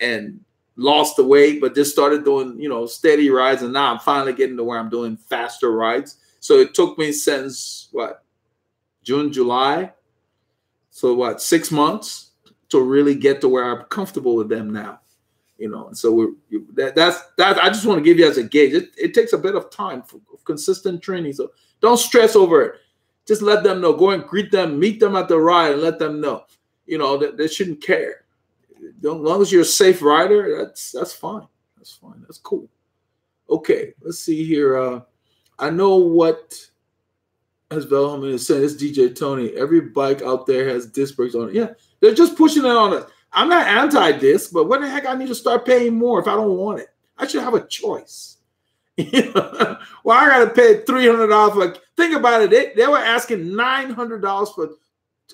A: and lost the weight, but just started doing, steady rides. And now I'm finally getting to where I'm doing faster rides. So it took me since June, July. So 6 months to really get to where I'm comfortable with them now, so that's I just want to give you as a gauge. It takes a bit of time for consistent training. So don't stress over it. Just let them know, go and greet them, meet them at the ride, and let them know, that they shouldn't care. As long as you're a safe rider, that's fine. That's fine. That's cool. Okay, let's see here. I know what, as Veloharmony is saying, it's DJ Tony. Every bike out there has disc brakes on it. Yeah, they're just pushing it on us. I'm not anti-disc, but what the heck I need to start paying more if I don't want it? I should have a choice. Well, I got to pay $300. Think about it. They were asking $900 for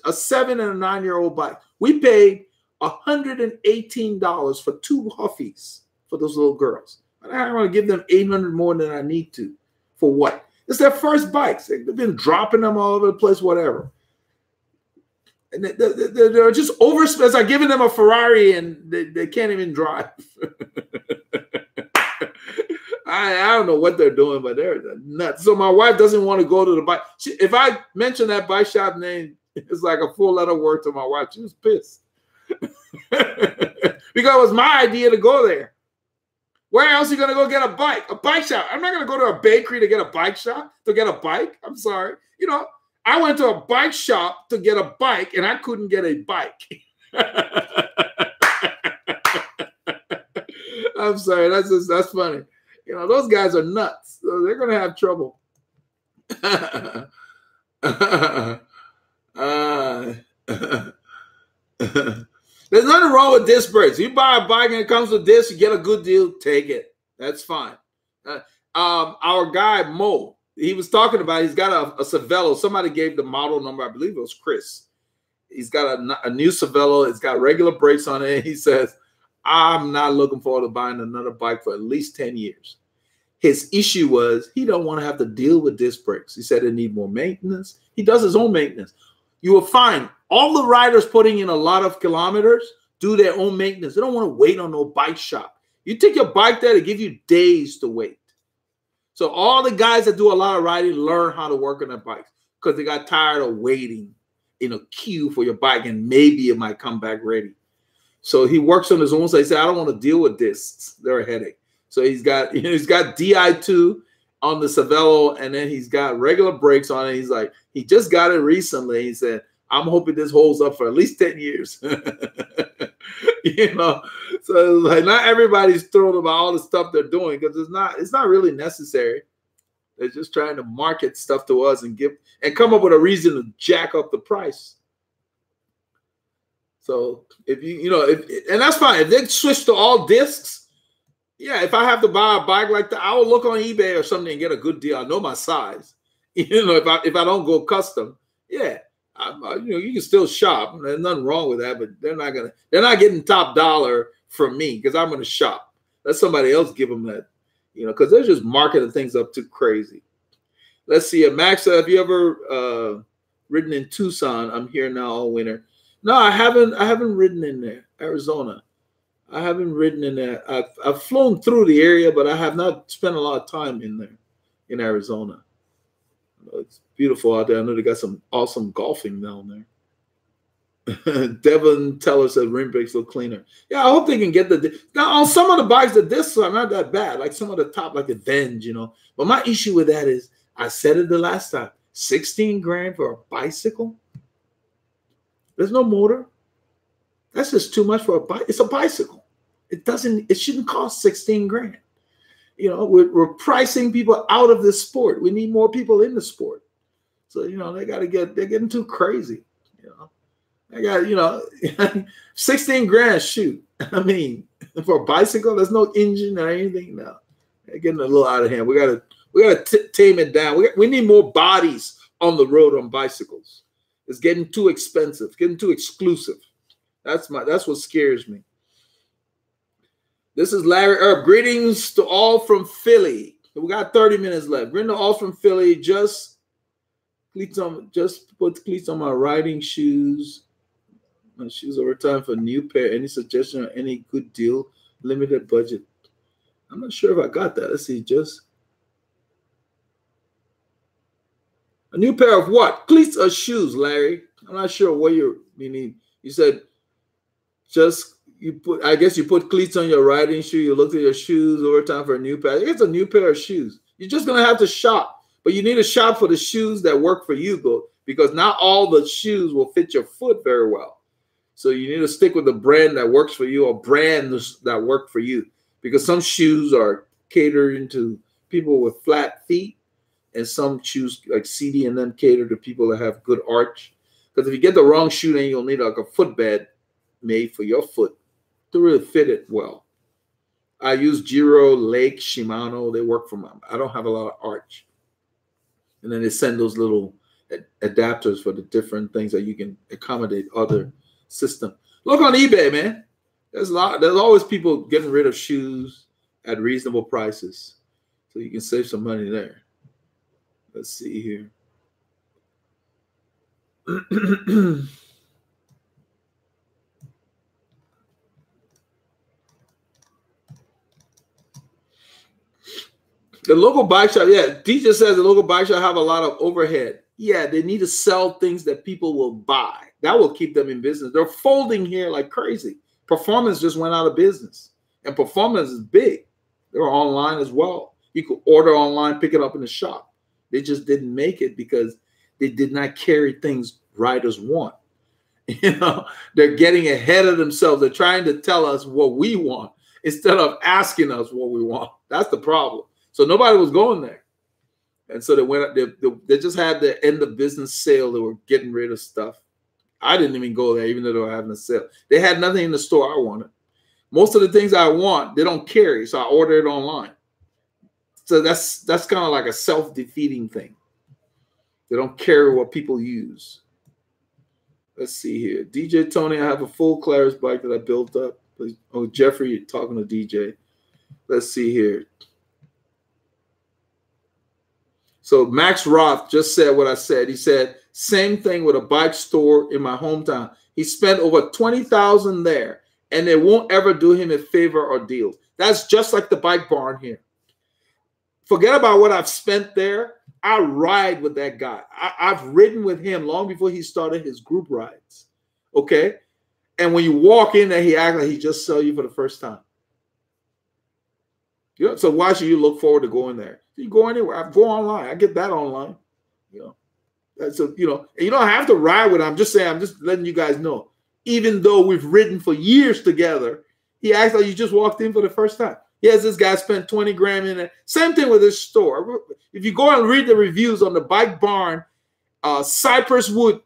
A: a 7 and a 9-year-old bike. We paid $118 for 2 Huffies for those little girls. I don't want to give them $800 more than I need to. For what? It's their first bikes. They've been dropping them all over the place, whatever. And they're just overspent. It's like giving them a Ferrari and they can't even drive. I don't know what they're doing, but they're nuts. So my wife doesn't want to go to the bike. If I mention that bike shop name, it's like a 4-letter word to my wife. She was pissed. Because it was my idea to go there. Where else are you going to go get a bike? A bike shop. I'm not going to go to a bakery to get a bike shop, to get a bike. I'm sorry. I went to a bike shop to get a bike, and I couldn't get a bike. I'm sorry. That's funny. Those guys are nuts. So they're going to have trouble. There's nothing wrong with disc brakes. You buy a bike and it comes with discs, you get a good deal, take it. That's fine. Our guy, Mo, he was talking about, he's got a Cervelo. Somebody gave the model number, I believe it was Chris. He's got a new Cervelo. It's got regular brakes on it. He says, I'm not looking forward to buying another bike for at least 10 years. His issue was he don't want to have to deal with disc brakes. He said it need more maintenance. He does his own maintenance. You will find all the riders putting in a lot of kilometers do their own maintenance. They don't want to wait on no bike shop. You take your bike there, they give you days to wait. So all the guys that do a lot of riding learn how to work on their bikes because they got tired of waiting in a queue for your bike and maybe it might come back ready. So he works on his own. So he said, I don't want to deal with discs. They're a headache. So he's got DI2 on the Cervelo, and then he's got regular brakes on it. He's like, he just got it recently. He said, I'm hoping this holds up for at least 10 years. You know, so like not everybody's thrilled about all the stuff they're doing because it's not really necessary. They're just trying to market stuff to us and come up with a reason to jack up the price. So if and that's fine. If they switch to all discs, yeah, if I have to buy a bike like that, I will look on eBay or something and get a good deal. I know my size. You know, if I don't go custom, yeah, you can still shop. There's nothing wrong with that, but they're not getting top dollar from me because I'm gonna shop. Let somebody else give them that, because they're just marketing things up too crazy. Let's see, Max, have you ever ridden in Tucson? I'm here now all winter. No, I haven't ridden in there, Arizona. I haven't ridden in there. I've flown through the area, but I have not spent a lot of time in there, in Arizona. It's beautiful out there. I know they got some awesome golfing down there. Devin Teller said rim brakes look cleaner. Yeah, I hope they can get now on some of the bikes, the discs are not that bad. Like some of the top, like the Venge, But my issue with that is, I said it the last time, 16 grand for a bicycle. There's no motor. That's just too much for a bike. It's a bicycle. It shouldn't cost 16 grand. We're pricing people out of this sport. We need more people in the sport. So, they're getting too crazy. They got, 16 grand, shoot. I mean, for a bicycle, there's no engine or anything now. They're getting a little out of hand. We gotta tame it down. We need more bodies on the road on bicycles. It's getting too expensive, getting too exclusive. That's what scares me. This is Larry Earp. Greetings to all from Philly. We got 30 minutes left. Greetings to all from Philly. Just put cleats on my riding shoes. My shoes over time for a new pair. Any suggestion or any good deal? Limited budget. I'm not sure if I got that. Let's see. Just a new pair of what? Cleats or shoes, Larry? I'm not sure what you mean. You said I guess you put cleats on your riding shoe. You looked at your shoes over time for a new pair. It's a new pair of shoes. You're just going to have to shop. But you need to shop for the shoes that work for you, though, because not all the shoes will fit your foot very well. So you need to stick with the brand that works for you or brands that work for you, because some shoes are catering to people with flat feet, and some shoes like CD and them cater to people that have good arch. Because if you get the wrong shoe, then you'll need like a footbed made for your foot to really fit it well. I use Giro, Lake, Shimano. They work for me. I don't have a lot of arch. And then they send those little adapters for the different things that you can accommodate other system. Look on eBay, man. There's always people getting rid of shoes at reasonable prices. So you can save some money there. Let's see here. The local bike shop, yeah. DJ says the local bike shop have a lot of overhead. Yeah, they need to sell things that people will buy. That will keep them in business. They're folding here like crazy. Performance just went out of business. And Performance is big. They're online as well. You could order online, pick it up in the shop. They just didn't make it because they did not carry things riders want. They're getting ahead of themselves. They're trying to tell us what we want instead of asking us what we want. That's the problem. So nobody was going there. And so they went up, they just had the end of business sale. They were getting rid of stuff. I didn't even go there, even though they were having a sale. They had nothing in the store I wanted. Most of the things I want, they don't carry, so I order it online. So that's kind of like a self-defeating thing. They don't carry what people use. Let's see here. DJ Tony, I have a full Claris bike that I built up. Oh, Jeffrey talking to DJ. Let's see here. So Max Roth just said what I said. He said, same thing with a bike store in my hometown. He spent over $20,000 there, and they won't ever do him a favor or deal. That's just like the bike barn here. Forget about what I've spent there. I ride with that guy. I've ridden with him long before he started his group rides. Okay? And when you walk in there, he acts like he just saw you for the first time. You know, so why should you look forward to going there? You go anywhere. I go online. I get that online. You know, that's a, you know, and you don't have to ride with him. I'm just saying. I'm just letting you guys know. Even though we've ridden for years together, he acts like you just walked in for the first time. Yes, this guy spent 20 grand in it. Same thing with this store. If you go and read the reviews on the Bike Barn, Cypress Wood,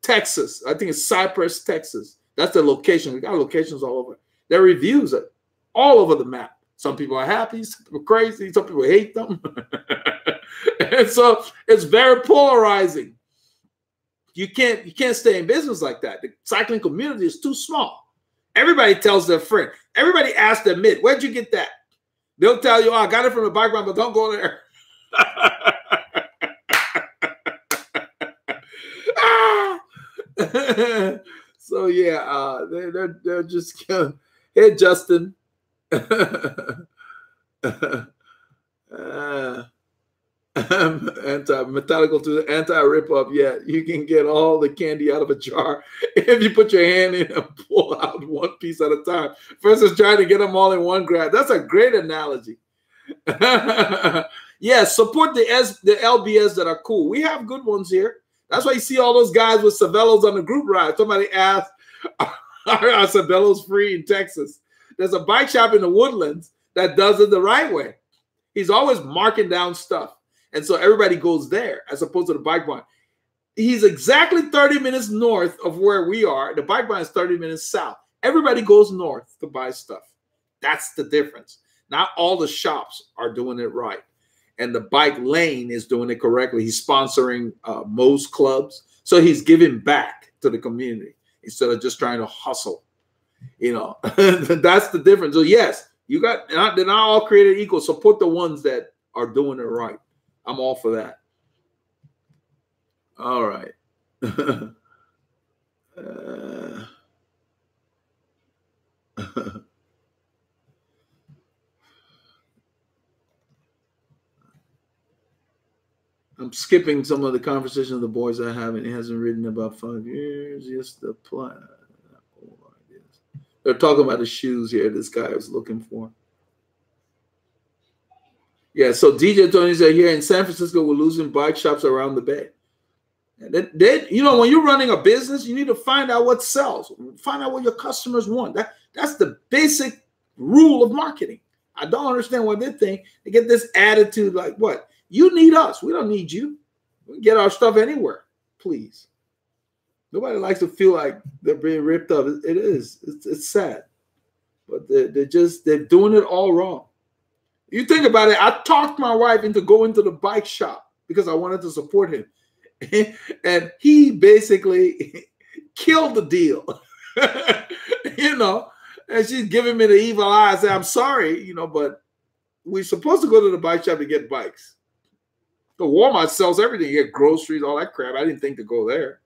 A: Texas. I think it's Cypress, Texas. That's the location. We got locations all over. Their reviews are all over the map. Some people are happy, some people are crazy, some people hate them. And so it's very polarizing. You can't stay in business like that. The cycling community is too small. Everybody tells their friend. Everybody asks their mate, where'd you get that? They'll tell you, oh, I got it from the bike barn, but don't go there. So yeah, they're just hey Justin. Anti-metallical to the anti-rip-up. Yeah, you can get all the candy out of a jar if you put your hand in and pull out one piece at a time versus trying to get them all in one grab. That's a great analogy. Yeah, support the LBS that are cool. We have good ones here. That's why you see all those guys with Savellos on the group ride. Somebody asked, are Savellos free in Texas? There's a bike shop in the Woodlands that does it the right way. He's always marking down stuff. And so everybody goes there as opposed to the bike barn. He's exactly 30 minutes north of where we are. The bike barn is 30 minutes south. Everybody goes north to buy stuff. That's the difference. Not all the shops are doing it right. And the bike lane is doing it correctly. He's sponsoring most clubs. So he's giving back to the community instead of just trying to hustle. You know, that's the difference. So yes, you got, they're not all created equal. Support the ones that are doing it right. I'm all for that. All right. I'm skipping some of the conversations the boys are having. It hasn't ridden about 5 years. Just the plan. They're talking about the shoes here this guy was looking for. Yeah, so DJ Tony said here in San Francisco, we're losing bike shops around the bay. And then, you know, when you're running a business, you need to find out what sells. Find out what your customers want. That's the basic rule of marketing. I don't understand why they think they get this attitude like, what? You need us. We don't need you. We can get our stuff anywhere, please. Nobody likes to feel like they're being ripped up. It is. It's sad. But they're doing it all wrong. You think about it. I talked my wife into going to the bike shop because I wanted to support him. And he basically killed the deal. You know, and she's giving me the evil eye. I say, I'm sorry, you know, but we're supposed to go to the bike shop to get bikes. The Walmart sells everything. You get groceries, all that crap. I didn't think to go there.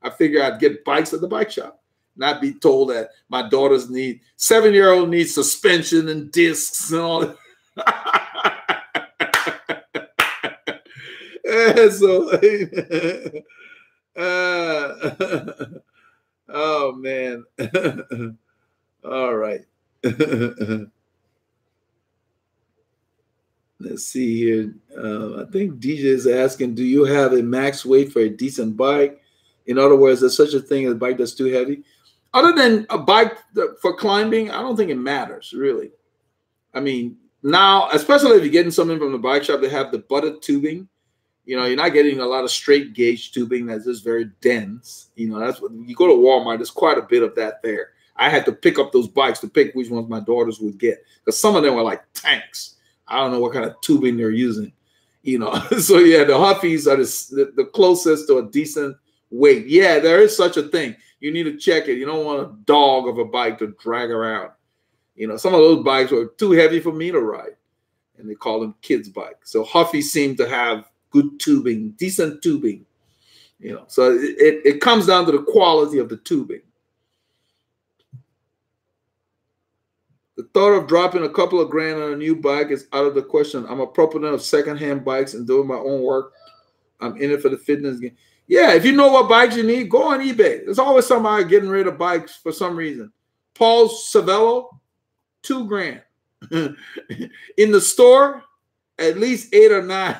A: I figured I'd get bikes at the bike shop, not be told that my daughters need, 7-year-old needs suspension and discs and all that. So, oh man. All right. Let's see here. I think DJ is asking, do you have a max weight for a decent bike? In other words, there's such a thing as a bike that's too heavy. Other than a bike for climbing, I don't think it matters, really. I mean, now, especially if you're getting something from the bike shop, they have the butted tubing. You know, you're not getting a lot of straight gauge tubing that's just very dense. You know, that's what you go to Walmart, there's quite a bit of that there. I had to pick up those bikes to pick which ones my daughters would get because some of them were like tanks. I don't know what kind of tubing they're using, you know. So, yeah, the Huffies are the closest to a decent weight. Yeah, there is such a thing. You need to check it. You don't want a dog of a bike to drag around. You know, some of those bikes were too heavy for me to ride, and they call them kids' bikes. So Huffy seemed to have good tubing, decent tubing. You know, so it comes down to the quality of the tubing. The thought of dropping a couple of grand on a new bike is out of the question. I'm a proponent of secondhand bikes and doing my own work. I'm in it for the fitness game. Yeah, if you know what bikes you need, go on eBay. There's always somebody getting rid of bikes for some reason. Paul Savello, $2 grand. In the store, at least 8 or 9.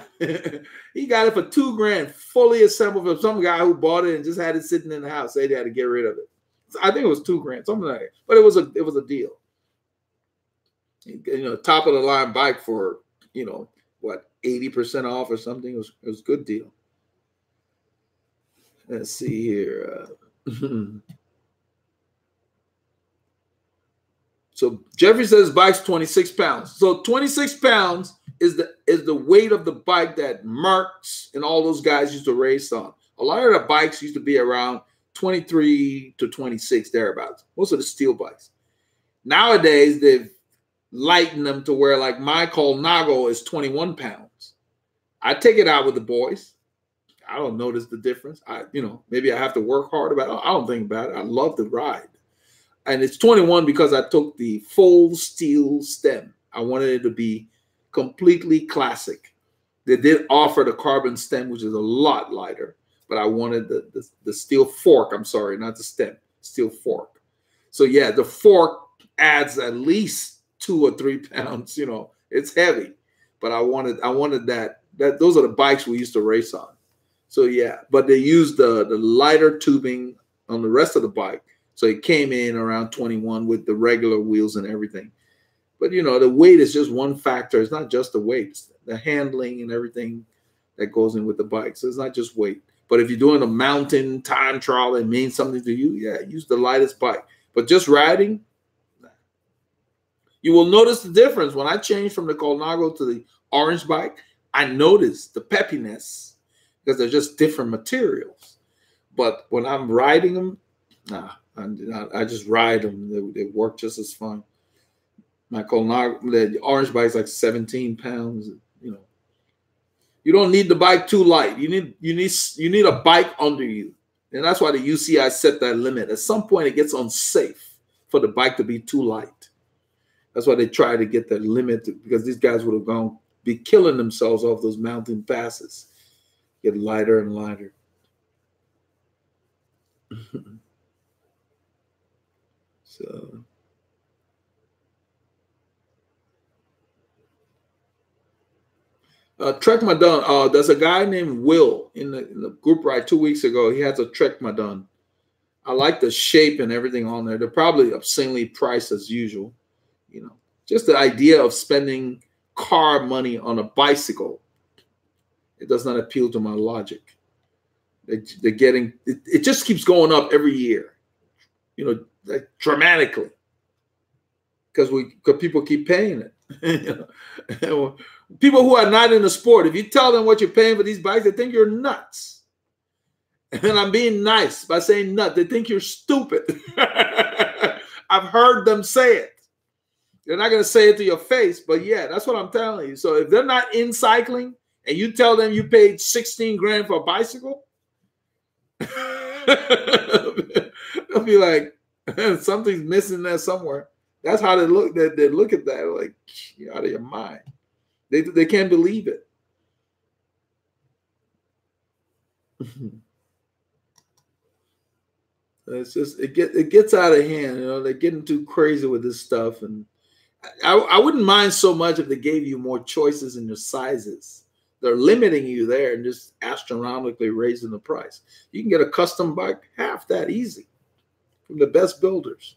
A: He got it for $2 grand, fully assembled from some guy who bought it and just had it sitting in the house. They had to get rid of it. I think it was $2 grand, something like that. But it was a deal. You know, top of the line bike for, you know, what, 80% off or something. It was a good deal. Let's see here. So Jeffrey says bike's 26 pounds. So 26 pounds is the weight of the bike that Marks and all those guys used to race on. A lot of the bikes used to be around 23 to 26, thereabouts. Most of the steel bikes. Nowadays, they've lightened them to where, like, my Colnago is 21 pounds. I take it out with the boys. I don't notice the difference. You know, maybe I have to work hard about it. I don't think about it. I love the ride. And it's 21 because I took the full steel stem. I wanted it to be completely classic. They did offer the carbon stem, which is a lot lighter, but I wanted the steel fork. I'm sorry, not the stem, steel fork. So yeah, the fork adds at least 2 or 3 pounds. You know, it's heavy, but I wanted that. Those are the bikes we used to race on. So yeah, but they used the lighter tubing on the rest of the bike. So it came in around 21 with the regular wheels and everything. But, you know, the weight is just one factor. It's not just the weight. It's the handling and everything that goes in with the bike. So it's not just weight. But if you're doing a mountain time trial and means something to you, yeah, use the lightest bike. But just riding, you will notice the difference. When I changed from the Colnago to the orange bike, I noticed the peppiness because they're just different materials. But when I'm riding them, nah. I just ride them. They work just as fun. My Colnago, the orange bike is like 17 pounds. You know, you don't need the bike too light. You need a bike under you, and that's why the UCI set that limit. At some point, it gets unsafe for the bike to be too light. That's why they try to get that limit because these guys would have be killing themselves off those mountain passes. Get lighter and lighter. So, Trek Madon. There's a guy named Will in the group ride 2 weeks ago. He has a Trek Madon. I like the shape and everything on there. They're probably obscenely priced as usual. You know, just the idea of spending car money on a bicycle, it does not appeal to my logic. They're getting it just keeps going up every year. You know, like dramatically, because people keep paying it. You know? People who are not in the sport, if you tell them what you're paying for these bikes, they think you're nuts. And I'm being nice by saying nuts. They think you're stupid. I've heard them say it. They're not going to say it to your face, but yeah, that's what I'm telling you. So if they're not in cycling and you tell them you paid 16 grand for a bicycle, they'll be like, something's missing there somewhere. That's how they look. They look at that like, you're out of your mind. They can't believe it. It's just it gets out of hand. You know, they're getting too crazy with this stuff, and I wouldn't mind so much if they gave you more choices in your sizes. They're limiting you there and just astronomically raising the price. You can get a custom bike half that easy from the best builders.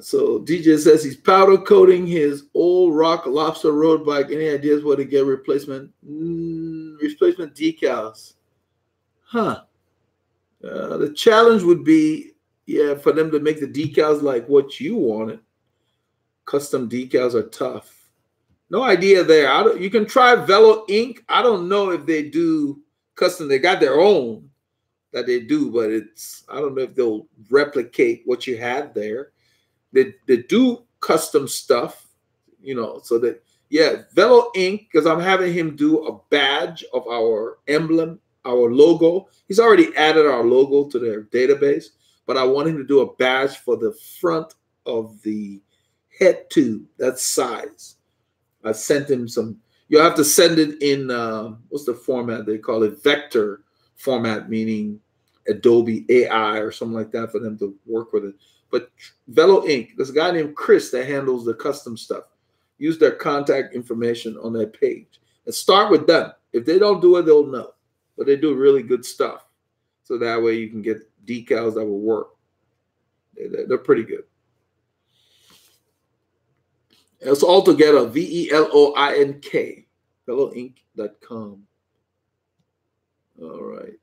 A: So DJ says he's powder coating his old Rock Lobster road bike. Any ideas where to get replacement decals? Huh. The challenge would be, yeah, for them to make the decals like what you wanted. Custom decals are tough. No idea there. You can try Velo Ink. I don't know if they do custom. They got their own, that they do, but I don't know if they'll replicate what you had there. They do custom stuff, you know, so that, yeah, Velo Inc., because I'm having him do a badge of our emblem, our logo. He's already added our logo to their database, but I want him to do a badge for the front of the head tube, that size. I sent him some. You'll have to send it in, what's the format they call it? Vector format, meaning Adobe AI or something like that for them to work with it. But Velo Inc., there's a guy named Chris that handles the custom stuff. Use their contact information on their page. And start with them. If they don't do it, they'll know. But they do really good stuff. So that way you can get decals that will work. They're pretty good. It's all together, VELOINK, veloinc.com. All right.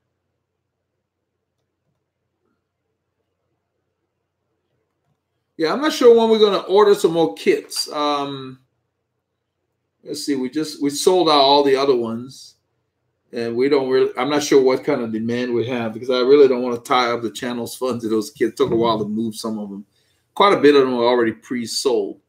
A: Yeah, I'm not sure when we're going to order some more kits. Let's see, we sold out all the other ones. And we don't really, I'm not sure what kind of demand we have, because I really don't want to tie up the channel's funds to those kits. It took a while to move some of them. Quite a bit of them are already pre-sold.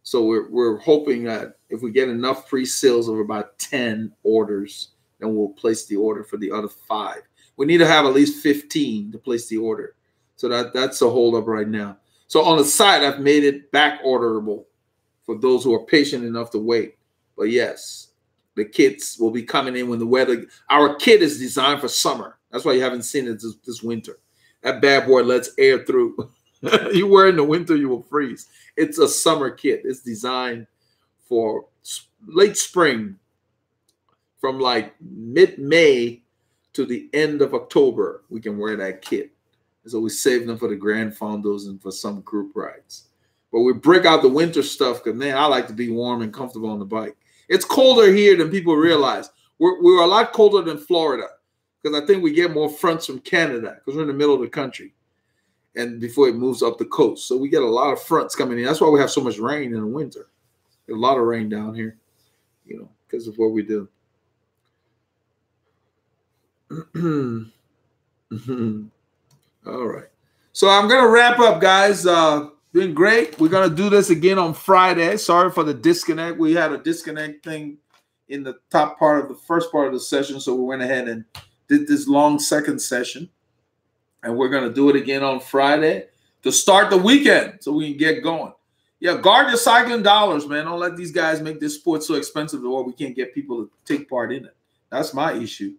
A: So we're hoping that if we get enough pre-sales of about 10 orders, then we'll place the order for the other 5. We need to have at least 15 to place the order. So that's a holdup right now. So on the site, I've made it back orderable for those who are patient enough to wait. But yes, the kits will be coming in when the weather. Our kit is designed for summer. That's why you haven't seen it this winter. That bad boy lets air through. You wear it in the winter, you will freeze. It's a summer kit. It's designed for late spring, from like mid-May to the end of October. We can wear that kit. And so we save them for the Grand Fondos and for some group rides. But we break out the winter stuff because, man, I like to be warm and comfortable on the bike. It's colder here than people realize. We're a lot colder than Florida, because I think we get more fronts from Canada because we're in the middle of the country. And before it moves up the coast. So we get a lot of fronts coming in. That's why we have so much rain in the winter. A lot of rain down here, you know, because of what we do. All right. So I'm going to wrap up, guys. Been great. We're going to do this again on Friday. Sorry for the disconnect. We had a disconnect thing in the top part of the first part of the session. So we went ahead and did this long second session. And we're going to do it again on Friday to start the weekend so we can get going. Yeah, guard your cycling dollars, man. Don't let these guys make this sport so expensive to where we can't get people to take part in it. That's my issue.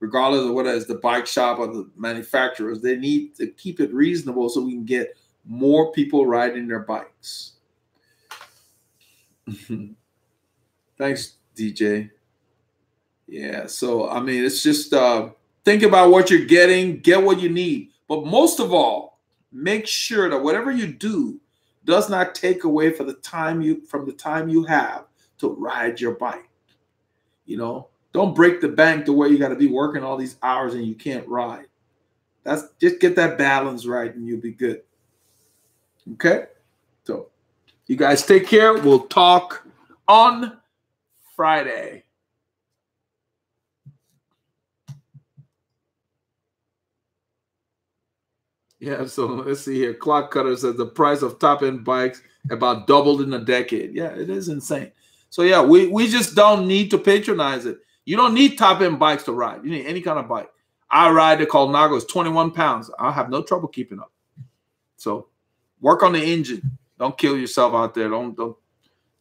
A: Regardless of whether it's the bike shop or the manufacturers, they need to keep it reasonable so we can get more people riding their bikes. Thanks, DJ. Yeah, so, I mean, it's just think about what you're getting, get what you need. But most of all, make sure that whatever you do does not take away from the time you have to ride your bike. You know, don't break the bank to where you got to be working all these hours and you can't ride. That's just get that balance right and you'll be good. Okay? So you guys take care. We'll talk on Friday. Yeah, so let's see here. Clock Cutter says the price of top-end bikes about doubled in a decade. Yeah, it is insane. So, yeah, we just don't need to patronize it. You don't need top-end bikes to ride. You need any kind of bike. I ride the Colnago. It's 21 pounds. I have no trouble keeping up. So work on the engine. Don't kill yourself out there. Don't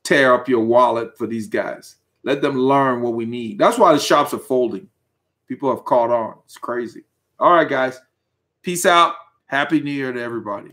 A: tear up your wallet for these guys. Let them learn what we need. That's why the shops are folding. People have caught on. It's crazy. All right, guys. Peace out. Happy New Year to everybody.